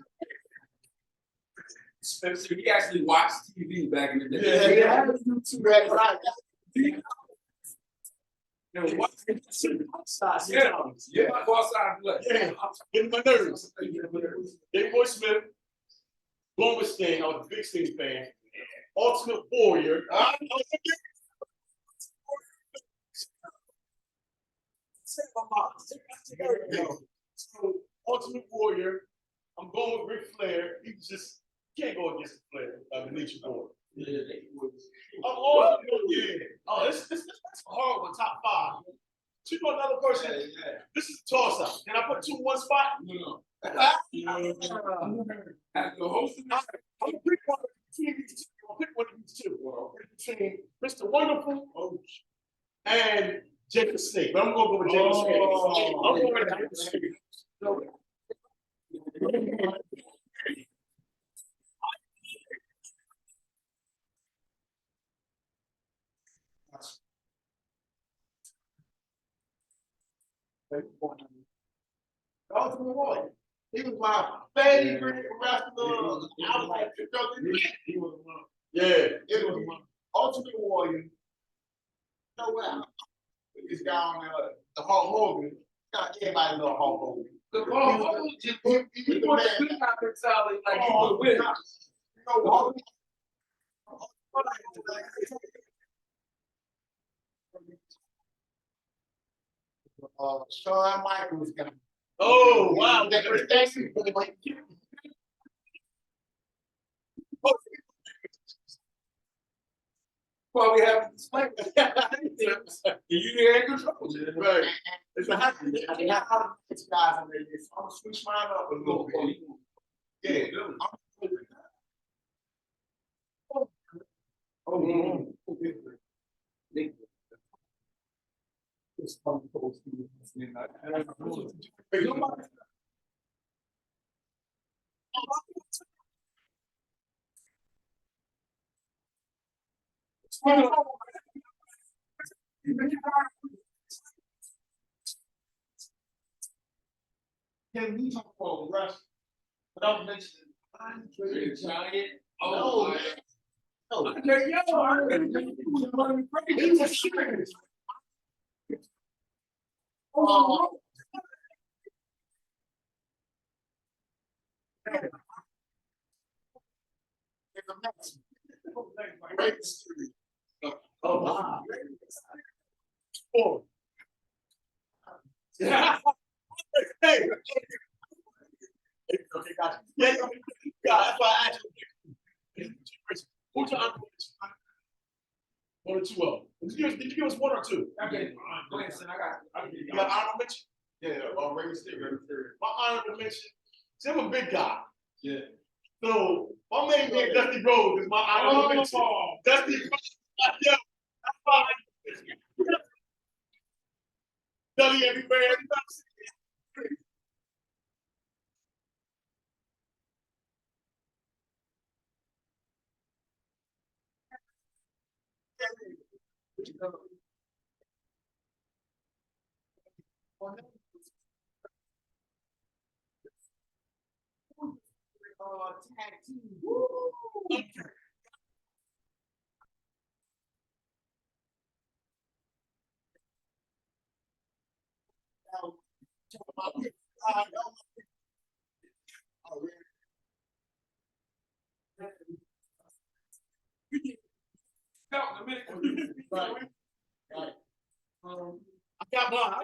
Spencer, he actually watched TV back in the day. Yeah. Yeah, I go outside and play. Yeah, getting my nerves. David Boy Smith, longest Sting. I was a big Sting fan. Ultimate Warrior. So, Ultimate Warrior. I'm going with Ric Flair. He just can't go against Flair, the Nature Boy. Oh, this hard one, top 5. Choose another person. This is a toss up. Can I put 2 in one spot? No. I'm gonna pick one between these two. I'll pick one of these two. Between Mr. Wonderful and Jake the Snake. But I'm gonna go with Jake the Snake. I'm going with Jake the Snake. Ultimate Warrior. He was my favorite wrestler. I was like, Yeah. it was my Ultimate Warrior. You know what? This guy on there, the Hulk Hogan. Everybody know Hulk Hogan. The ball, he was a good mentality, like he was with it. You know, Shawn Michaels got. Oh, wow. Well, we have to explain. You ain't control. Right. It's a happy. I mean, how many guys on there? So I'm gonna switch mine up a little bit. Yeah. Can we talk about Rush without mentioning Andre the Giant? Oh, man. Okay, yo, Oh, wow. Oh. Yeah. Hey. Okay, gotcha. Yeah, that's why I asked you. Who's your uncle? One or two of them. Did you give us one or two? Okay, go ahead, son. I got You got honorable mention? Yeah, Ray Mysterio. My honorable mention. See, I'm a big guy. Yeah. So my main man, Dusty Rhodes, is my honorable mention. Dusty Rhodes, yo, that's my honorable mention. Dusty everywhere. Tag team. Woo! count in a minute. Right. I got my top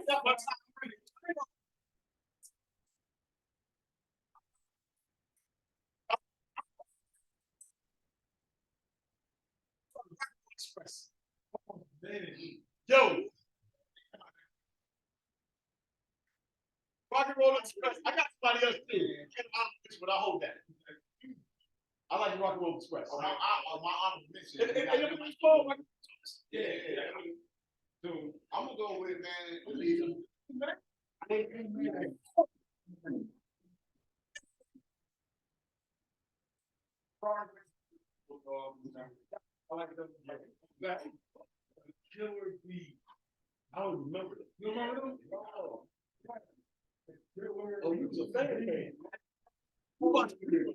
three. Express. Yo. Rock and Roll Express. I got somebody else too. But I hold that. I like Rock and Roll Express. My honorable mention. Yeah. I'm gonna go with man. I like them. Killer B. I don't remember them. You remember them? Oh. Oh, you was a fan, man. Who watched the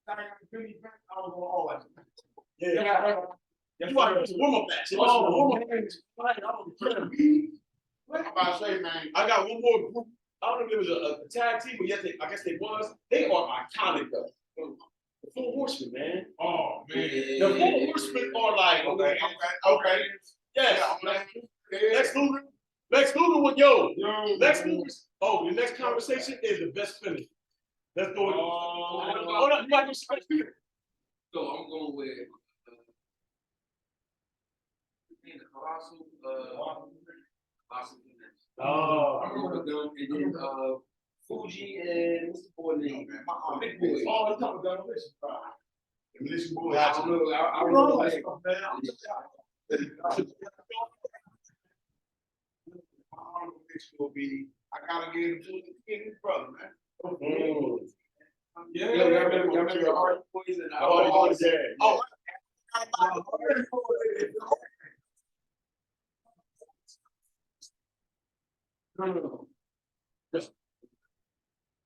I was on all that. Yeah. You watched the warm-up match. Oh, warm-up match. I'm about to say, man. I got one more group. I don't know if it was a tag team, but yes, I guess they was. They are iconic though. The Four Horsemen, man. Oh man. The Four Horsemen are like Okay. yes. Lex Luger with yo. Lex Luger. Oh, the next conversation is the best finish. Let's go. Hold on, you got your special. So I'm going with Colossal Fitness. Oh, I'm going with them, and then Fuji and what's the boy name? Big boy. Oh, you talking about Demolition? Demolition Boy. I don't know. I don't know. My honorable mention will be I gotta give him to his brother, man. Yeah, y'all remember the Hard Boys and Oh, no.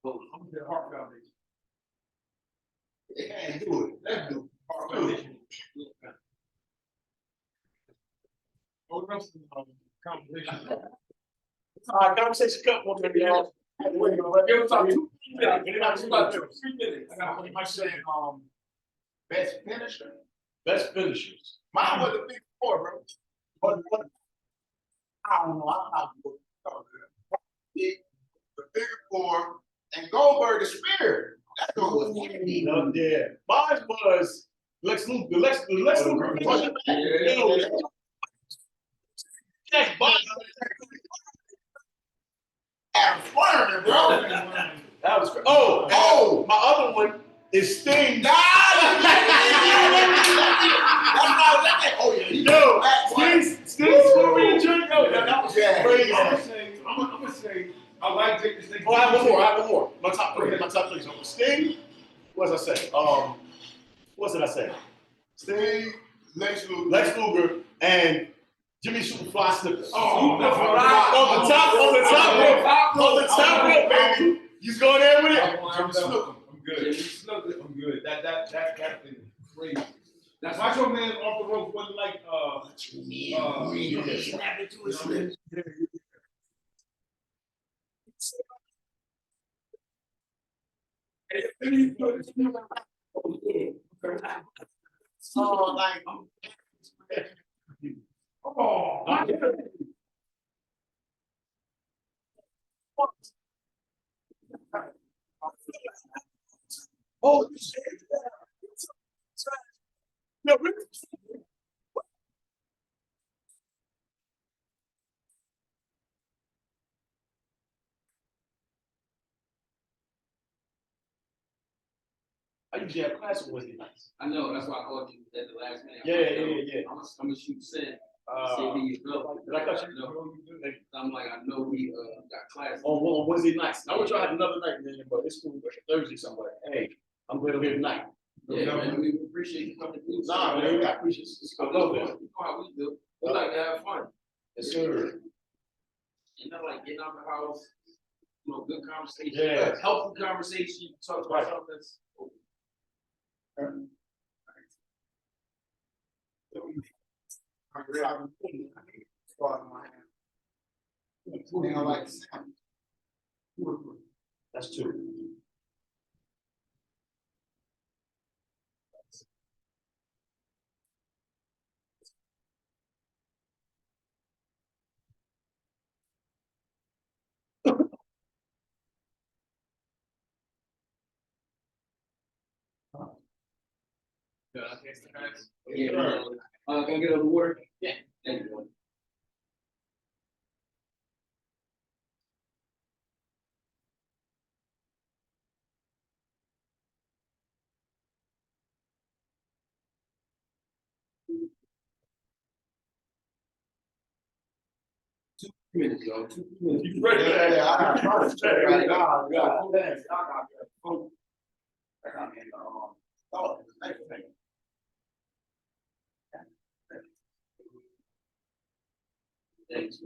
I'm the Heart Foundation. yeah, do it. Let's do it. Oh, the rest of the conversation. Conversation cup one maybe. Give us about 2 minutes. About 2 3 minutes. I got my saying, best finisher. Best finishers. Mine was a big four, bro. But I don't know. I'm not good. The big four and Goldberg the Spirit. That was heavy. Yeah. Mine was Lex Luger. Lex Luger. That's Bob. I'm swearing, bro. That was great. Oh, my other one is Sting. That's oh yeah. Sting scoring drink. Yo, that was crazy. I'm gonna say I like taking this thing. Oh, I have one more. My top three. So Sting. What did I say? What did I say? Sting, Lex Luger, and Jimmy Superfly Snippers. Oh, on the top rope, baby. You going there with I'm it? good. I'm good. That thing is crazy. That's why your man off the rope wasn't like Snap it to his slip. Oh, like, Oh, shit. No, really? I usually have class on Wednesday nights. I know, that's why I called you at the last minute. Yeah. I'm gonna shoot Sen. See Uh, if he available. but I thought you know. I'm like, I know we got class. on Wednesday nights. I wish I had another night, man, but it's cool. Thursday somewhere. Hey, I'm glad I'm here tonight. Yeah, man, we appreciate you coming through. Nah, man, I appreciate it. I love You that. know how we do. We like to have fun. Yes, sir. You know, like getting out the house, you know, good conversation. Yeah. Healthy conversation, talk about Right. something that's. I like the sound. That's two. Yeah. Can I get a water? Yeah. Thank you. Minutes, y'all. 2 minutes. You ready? Yeah, I got first. Right. God, God. thanks. I got that. I got that. Oh, thank you. Thanks.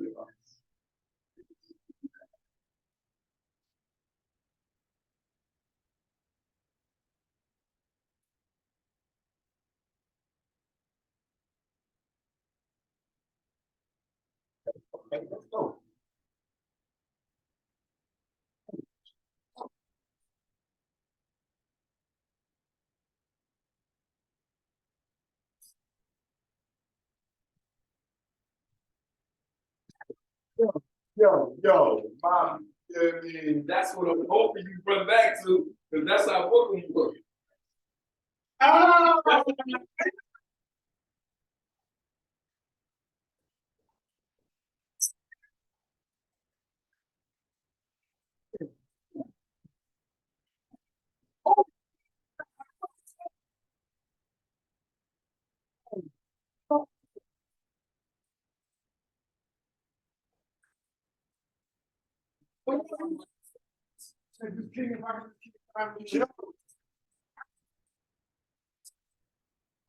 Okay, let's go. Yo, mom. I mean, That's what I'm hoping you run back to, because that's how Brooklyn works. ah!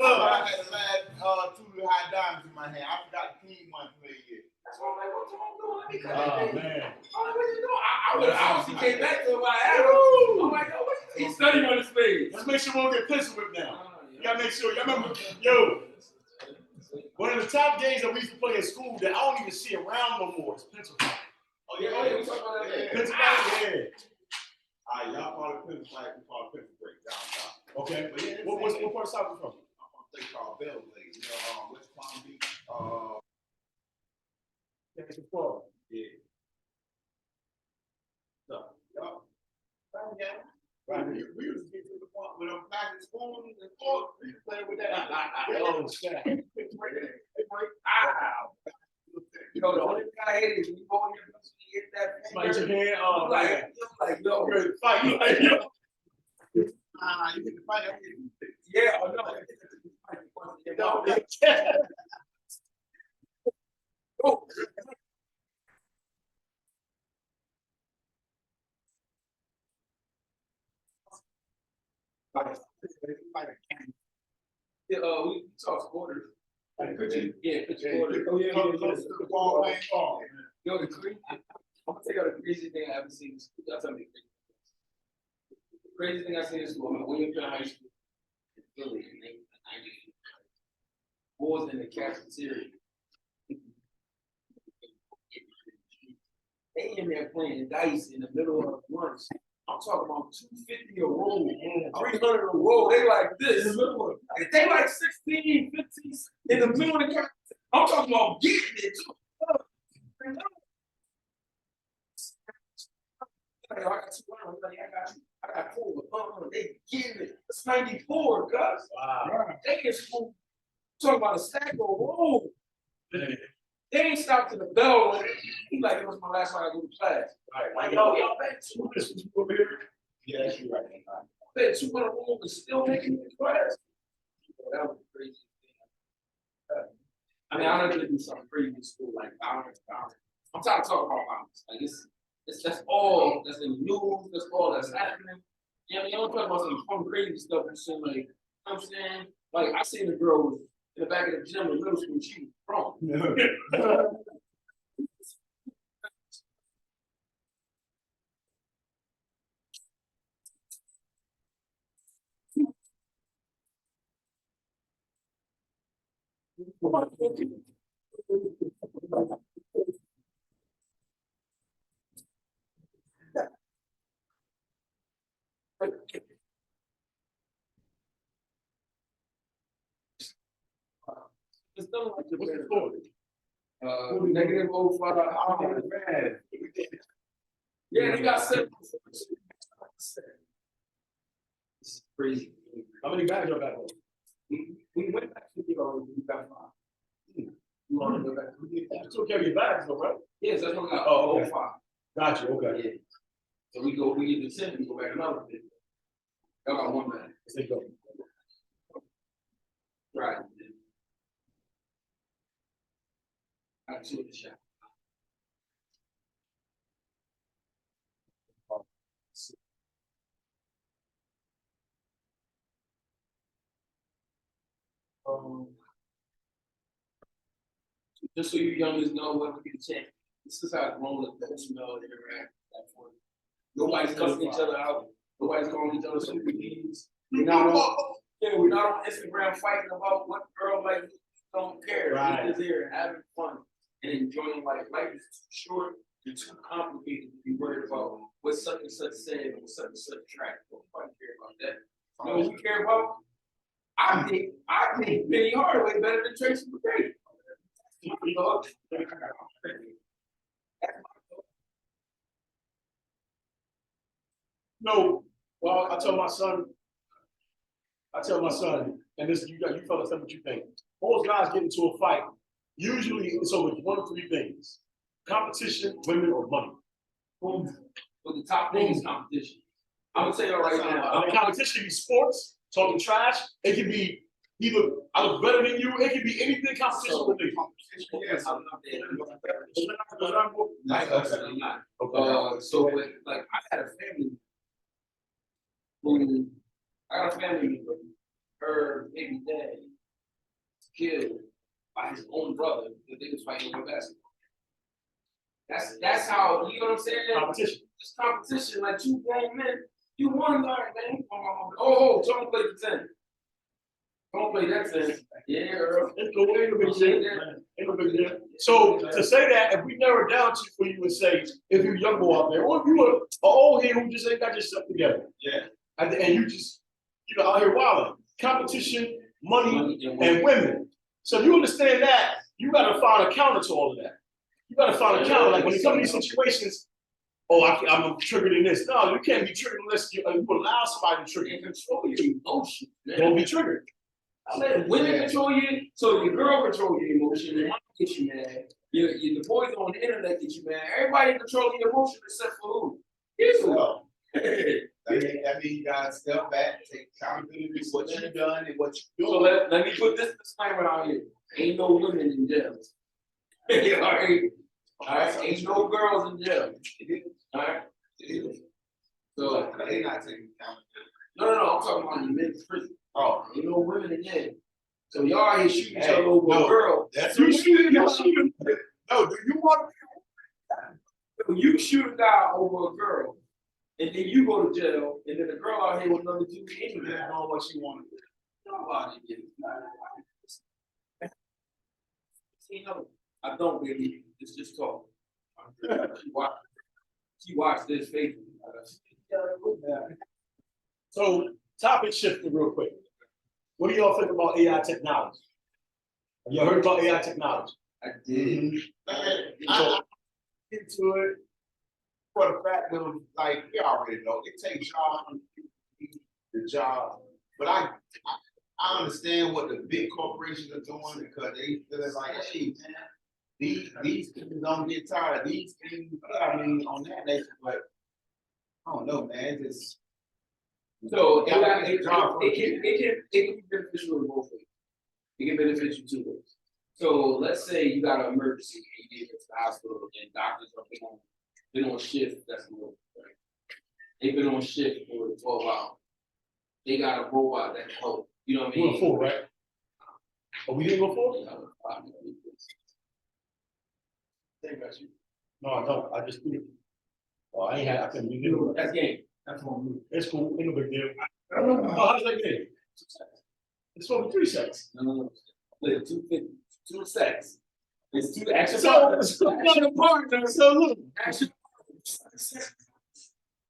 I had the last two high diamonds in my hand. I forgot the team one play yet. That's why I'm like, what you doing? Let me cut Oh, that thing. man. I'm like, what you doing? I would obviously came back to it when I had him. I'm like, yo, what you He's studying on the spades. Let's make sure we don't get pistol whipped now. You gotta make sure. Y'all remember, yo, one of the top games that we used to play in school that I don't even see around no more is Pennsylvania. Oh, yeah, we talking about that. Yeah. Pennsylvania, All right, y'all call it pencil fight, we call it pencil break down south. yeah. Okay. But yeah, What part of South you from? I'm on a place called Bellblade, you know, West Palm Beach. Yeah. So, y'all. Yeah. Right. We used to get to the point with them plastic spoons and forks. We used to play with that. Oh, snap. Hey, break. Ow. You know, the only thing I hate is when you go in your boots and you get that Somebody finger. your hand. Oh, Like, man. yo, Ready to fight. You like, yo. You get to fight up here. yeah, or no. Oh. Yeah, we talk quarters. Put your quarters. Oh, yeah, come close to the wall, man. Yo, the crazy, I'm gonna tell you the crazy thing I haven't seen. Y'all tell me. Crazy thing I seen in school, when you in high school, in Philly, in the 90s, boys in the cafeteria. They in there playing dice in the middle of lunch. I'm talking about 250 a roll, 300 a roll. They like this. They like 16, 15 in the middle of the cafeteria. I'm talking about getting it too. I got 200. I got 4. They getting it. It's 94, cuz. Wow. They in school talking about a stack of roll. They ain't stopped to the bell. He like, it was my last night I go to class. Right. Like, yo, y'all bet 200 over here. Yeah, that's right. bet 200 roll and still making it to class. That was crazy. I mean, I don't do something crazy in school, like violence. I'm trying to talk about violence. Like it's that's all that's in the news, that's all that's happening. You know, you don't talk about some fun, crazy stuff and shit, like, you know what I'm saying? Like, I seen a girl in the back of the gym in middle school, she was wrong. It's done like the What's the score? negative 05. Oh, man. Yeah, they got 7. This is crazy. How many bags y'all got? We went back to we got 5. You want to go back? You still carry your bags though, right? Yes, that's what we got. Oh, okay. 05. Got you, okay. Yeah. So we get the 10, we go back another 50. Y'all got 1 bag. Let's go. Right. I got 2 in the shop. Just so you youngers know what we can check. This is how grown adults know and interact at that point. Nobody's cussing each other out. Nobody's calling each other super names. We're not on Instagram fighting about what girl like don't care. Right. We're just here having fun and enjoying life. Life is too short and too complicated to be worried about what such and such said or such and such track. Nobody care about that. You know what we care about? I think Benny Hardaway better than Tracy McGrady. You know? No, well, I tell my son, and this you fellas tell me what you think. Most guys get into a fight. Usually it's over 1 of 3 things: competition, women, or money. But the top thing is competition. I'm gonna tell you right now. The competition can be sports, talking trash. It can be either I look better than you. It can be anything competition with me. Yes, I'm not there. Nice. I'm not. So like I had a family who her baby dad was killed by his own brother because they was fighting over basketball. That's how, you know what I'm saying? Competition. It's competition, like 2 grown men. You won, man. Oh, don't play the 10. Don't play that 10. Yeah, Earl. Ain't no big deal. Ain't no big deal. So to say that, if we narrow it down to for you and say, if you're a young boy out there, or if you are an old head who just ain't got yourself together, Yeah. and you just out here wilding, competition, money, and women. So if you understand that, you got to find a counter to all of that. You got to find a counter. Like when it comes to these situations, I'm triggered in this. No, you can't be triggered unless you allow somebody to trigger. And control your emotion. Don't be triggered. I let women control you, so your girl control your emotion, your mom gets you mad, the boys on the internet get you mad. Everybody controlling your emotion except for who? You. That means you gotta step back, take accountability for what you've done and what you're So doing. let me put this disclaimer out here. Ain't no women in jail. All right, ain't no girls in jail. All right. So They not taking accountability. no, I'm talking about the men's prison. Oh, Ain't no women in jail. So y'all ain't shooting each other over a girl. that's You shooting. No, do you want You shoot a guy over a girl, and then you go to jail, and then the girl out here with another dude anyway. Depends on what she wanted. Nobody gets it. I don't really, it's just talk. She watched this faithfully. So, topic shifting real quick. What do y'all think about AI technology? Have y'all heard about AI technology? I did. I into it for the fact that, like, we already know, it takes y'all to do the job. But I understand what the big corporations are doing because they feel like, hey, man, these people don't get tired of these things. I mean, on that nature, but I don't know, man. It's So Yeah, it can be beneficial in both ways. It can benefit you two ways. So let's say you got an emergency and you get to the hospital and doctors are been on shift, that's the word, right? They've been on shift for 12 hours. They got a robot that can help. You know what I We mean? went 4, right? Oh, we didn't go 4? No, I don't. I just threw it. Oh, I couldn't do it. That's game. That's one move. It's cool. Ain't no big deal. Oh, how's that game? It's only 3 seconds. No. 2 seconds. It's 2 extra So look.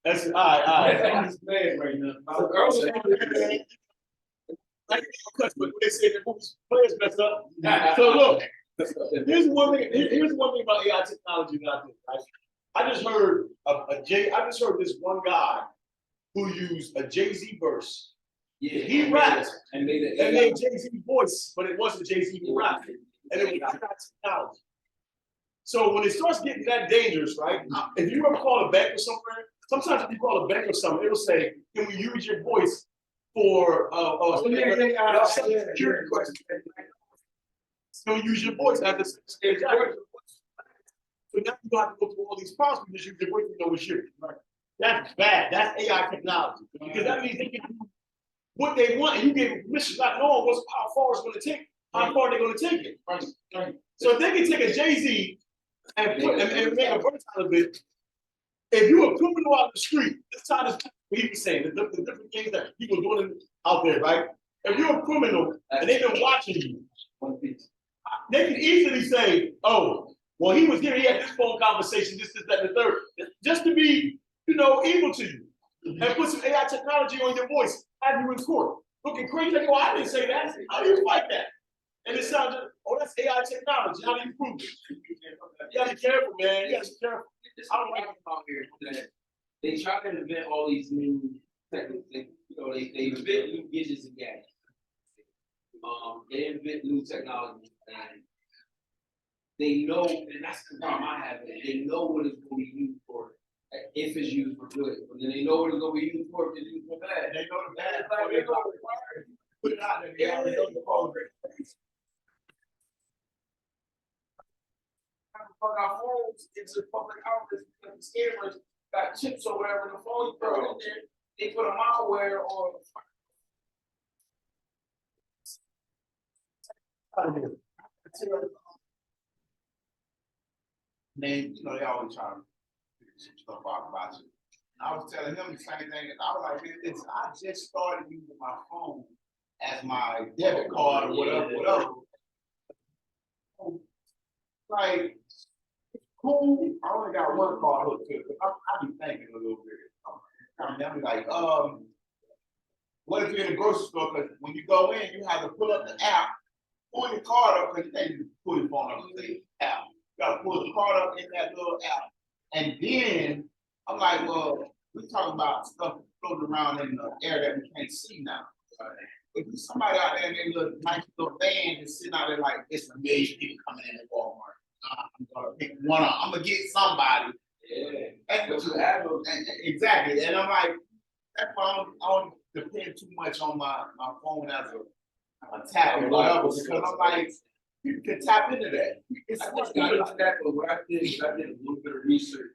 That's all right. I'm just mad right now. So girls are like they say the movies players mess up. So look, here's one thing. Here's one thing about AI technology that I think. Right? I just heard I just heard this one guy who used a Jay-Z verse. Yeah, He rapped and made it. and made Jay-Z voice, but it wasn't Jay-Z who rapped, and it was AI technology. So when it starts getting that dangerous, right? If you ever call a bank or somewhere, sometimes if you call a bank or something, it'll say, "Can we use your voice for security question?" Can we use your voice as a security? So now you don't have to go through all these problems because you can wait to know it's you. Right? That's bad. That's AI technology because that means they can do what they want, and you give permission, not knowing how far it's going to take, how far they're going to take it. Right? So if they can take a Jay-Z and make a verse out of it, if you a criminal out the street, this time is what he was saying, the different things that people doing out there, right? If you're a criminal and they've been watching you, they can easily say, "Oh, well, he was here, he had this phone conversation, this, that, and the third," just to be, evil to you. And put some AI technology on your voice, have you in court. Looking crazy, like, "Oh, I didn't say that. How do you fight that?" And it sounds, "Oh, that's AI technology. How do you prove it?" You gotta be careful, man. You gotta be careful. I don't like out here that they try to invent all these new techniques. They invent new gadgets and gadgets. They invent new technology and they know, and that's the problem I have. They know what it's going to be used for, if it's used for good. But then they know what it's going to be used for if it's used for bad. they know the bad. Like, they know Put it out there. They already know the program. fuck our phones into public outlets because the scammers got chips or whatever in the phone you throw it in there. They put a malware or Name, they always try to figure some stuff out about you. I was telling him the same thing, and I was like, "Man, listen, I just started using my phone as my debit card or whatever. Like, cool. I only got one card hooked to it, but I be thinking a little bit. I'm like, what if you're in a grocery store? Because when you go in, you have to pull up the app, pull your card up, because you can't just pull your phone up and say app. You gotta pull the card up in that little app. And then I'm like, well, we're talking about stuff floating around in the air that we can't see now. If there's somebody out there in their little nice little van and sitting out there like, it's a million people coming in Walmart. I'm gonna pick one up. I'm gonna get somebody. yeah. And But you have those exactly. And I'm like, that's why I don't depend too much on my phone as a tap or whatever, because I'm like, people can tap into that. I just got into that, but what I did is I did a little bit of research.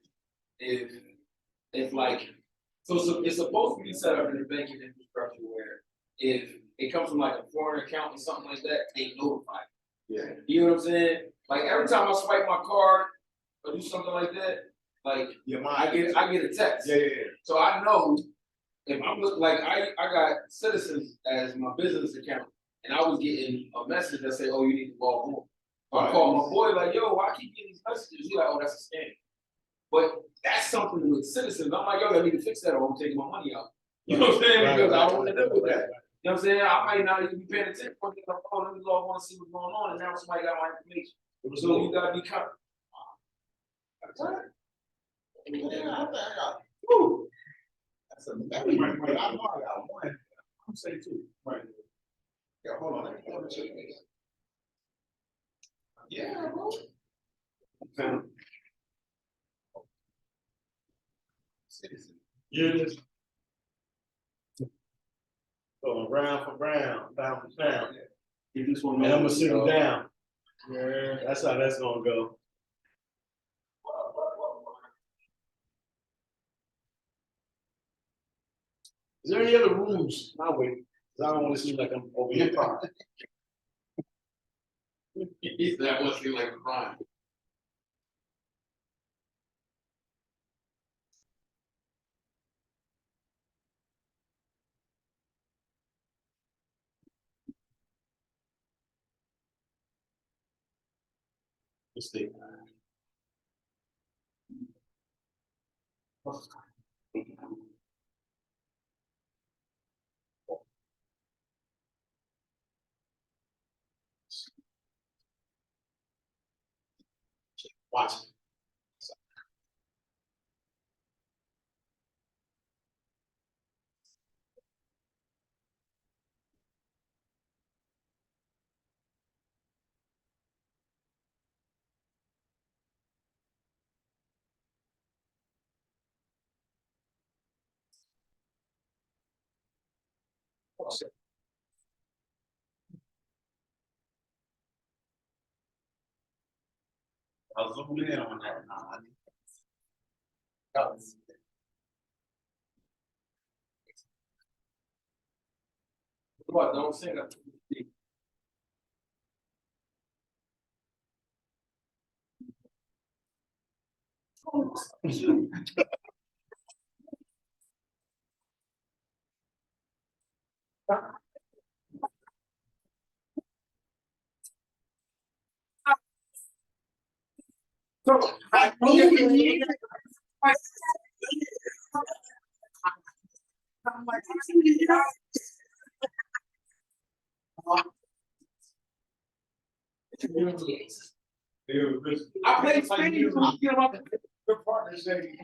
If like, so it's supposed to be set up in the banking infrastructure where if it comes from like a foreign account or something like that, they notify. Yeah. You know what I'm saying? Like every time I swipe my card or do something like that, like, Your I mind. get a text. Yeah. So I know if I'm like, I got Citizens as my business account, and I was getting a message that say, oh, you need to log on. So I Right. called my boy, like, yo, why I keep getting these messages? He's like, oh, that's a scam. But that's something with Citizens. I'm like, yo, I need to fix that or I'm taking my money out. You know what I'm saying? Right, Because I right, don't want to right, live with right, that. right. You know what I'm saying? I might not even be paying attention. I'm like, oh, let me log on and see what's going on. And now somebody got my information. So you gotta be covered. That's all right. Yeah, I think I got. Woo. That's a very right. I know I got one. I'm saying two. Right. Yeah, hold on. Let me double check that. Yeah, bro. Citizen. Years. Going round for round, pound for pound. Get this one. And I'm gonna sit them over, down. Yeah, that's how that's gonna go. Is there any other rules? I'll wait, 'cause I don't wanna seem like I'm over here crying. That was feel like a crime. Mistake. Watch it. I'll zoom in on that now. What? Don't say that. I played Spades when you get up. The partner saying,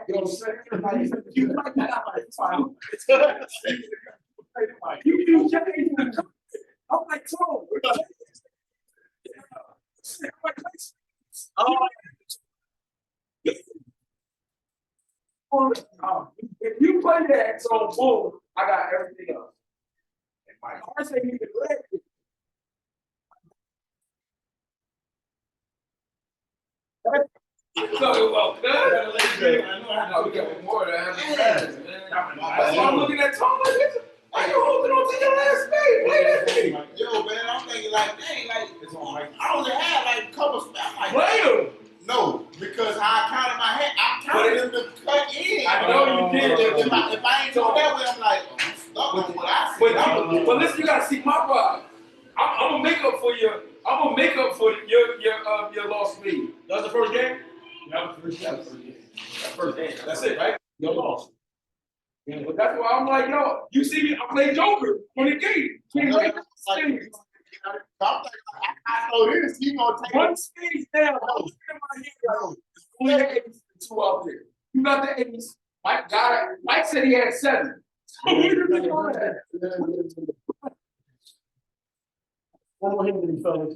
You know what I'm saying? You like that, like, fine. You change. I'm like, Tom. If you play that, so boom, I got everything else. And my heart say you can let it. So well, good. No, we got more than that. That's why I'm looking at Tom like this. Why you holding on to your last spade? Play that thing. Yo, man, I'm thinking like, dang, like, it's on like, I only had like a couple spots. Like, Play him. no, because I counted my head, I counted them to cut in. I know you did. If I ain't go that way, I'm like, I'm stuck on what I see. But listen, you gotta see my vibe. I'm gonna make up for your. I'm gonna make up for your lost speed. That's the first game? That first game. That's it, right? You lost. Yeah, but that's why I'm like, yo, you see me, I play Joker on the game. I'm like, I know this, he gonna take One speed down. Only the ace, two out there. You got the ace. Mike said he had 7. So we just know that. One more hit with you, fellas.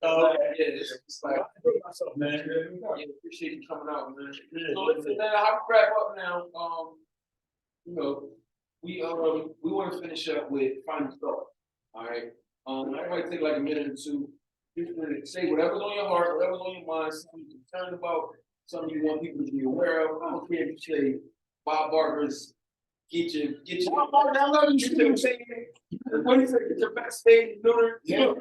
Yeah, it's like, I feel myself, man. yeah, appreciate you coming out, man. So listen, man, I'll wrap up now. You know, we want to finish up with final thought. All right. I might take like a minute or two. Just to say whatever's on your heart, whatever's on your mind, something you're concerned about, something you want people to be aware of. I don't care if you say Bob Barker's get your Bob Barker, I love you too. what do you say? Get your best stage dinner. Yeah. I don't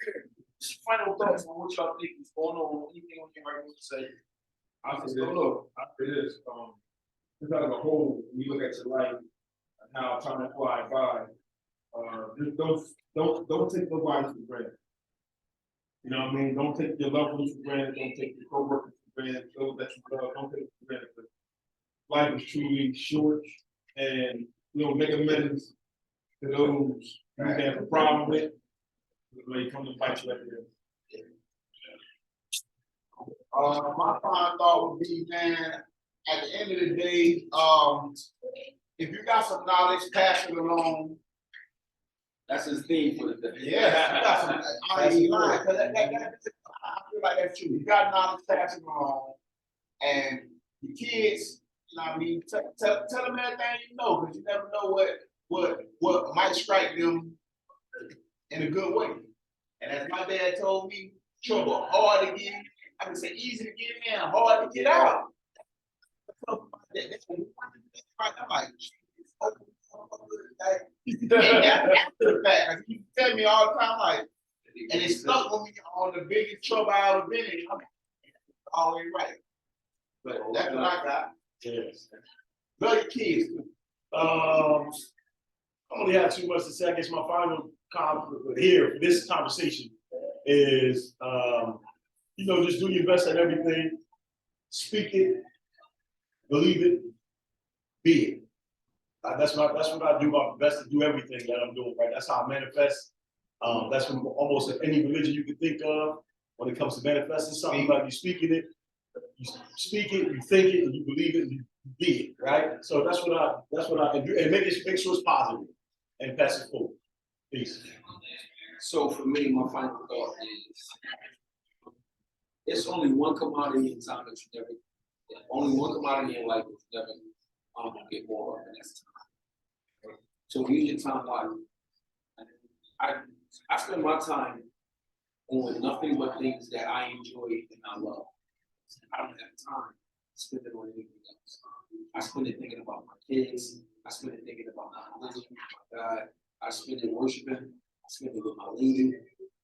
care. Just final thoughts on what y'all think is going on, anything on your heart to say. I say this, just out of a whole, when you look at your life and how time flies by, just don't take nobody for granted. You know what I mean? Don't take your loved ones for granted, don't take your coworkers for granted, those that you love, don't take it for granted. Life is truly short, and make amends to those you have a problem with, when they come to fight you at the end. My final thought would be, man, at the end of the day, if you got some knowledge, pass it along. That's his theme for the day. Yeah, you got some. I ain't lying, 'cause I feel like that's true. You got knowledge, pass it along, and the kids, you know what I mean, tell them everything you know, because you never know what might strike them in a good way. And as my dad told me, trouble hard to get. I would say easy to get in, hard to get out. I'm like, after the fact, you tell me all the time, like, and it stuck with me on the biggest trouble I ever been in. I'm always right. But that's what I got. Yes. Love your kids. I only have too much to say. I guess my final comment here for this conversation is, just do your best at everything. Speak it, believe it, be it. That's what I do my best to do everything that I'm doing, right? That's how I manifest. That's from almost any religion you can think of when it comes to manifesting something. Like you speaking it, you speak it, you think it, and you believe it, and you be it, right? So that's what I do, and make sure it's positive and pass it forward. Peace. So for me, my final thought is, it's only one commodity in time that you never, only one commodity in life that you never get more of, and that's time. So use your time wisely. I spend my time on nothing but things that I enjoy and I love. I don't have time to spend it on anything else. I spend it thinking about my kids. I spend it thinking about my religion, my God. I spend it worshiping. I spend it with my lady. You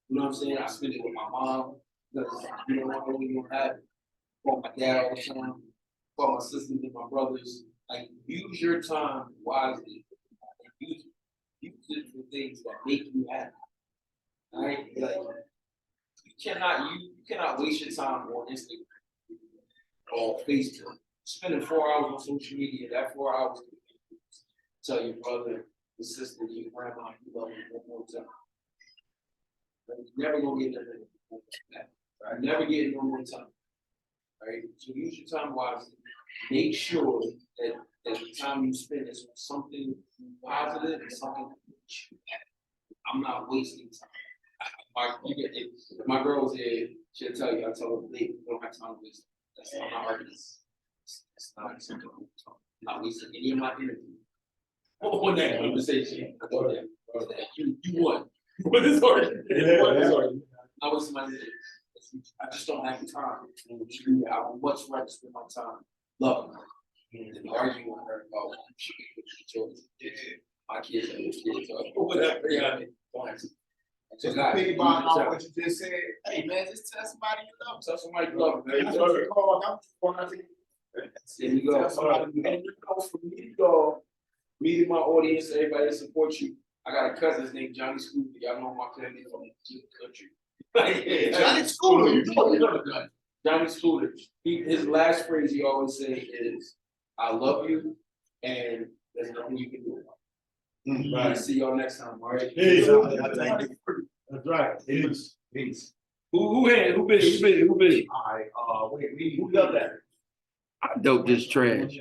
know what I'm saying? I spend it with my mom. Because I really don't have it. For my dad all the time, for my sisters and my brothers. Like, use your time wisely. Use it for things that make you happy. All right? Like, you cannot waste your time on Instagram or Facebook. Spending 4 hours on social media, that 4 hours tell your brother, your sister, your grandma, you love them one more time. But you're never gonna get that. Right? Never get it one more time. Right? So use your time wisely. Make sure that the time you spend is on something positive and something. I'm not wasting time. My girl's here, she'll tell you, I tell her, we don't have time to waste. That's not my argument. It's not something I'm not wasting any of my energy on that conversation. You won. What is argument? I wasting my energy. I just don't have the time. I would much rather spend my time loving her than arguing with her about she children. My kids and his kids or whatever. Yeah, Just to piggyback on what you just said, hey man, just tell somebody you love. Tell somebody you love them. That's what you call. There you go. And for me to go, me and my audience, everybody that supports you. I got a cousin named Johnny Scooter. Y'all know my family from the country. Johnny Scooter, you know that. Johnny Scooter. His last phrase he always say is, "I love you, and there's nothing you can do about it." Right. See y'all next time. All right. Peace. That's right. Peace. Peace. Who bid? All right. Wait. Who got that? I dope this trash.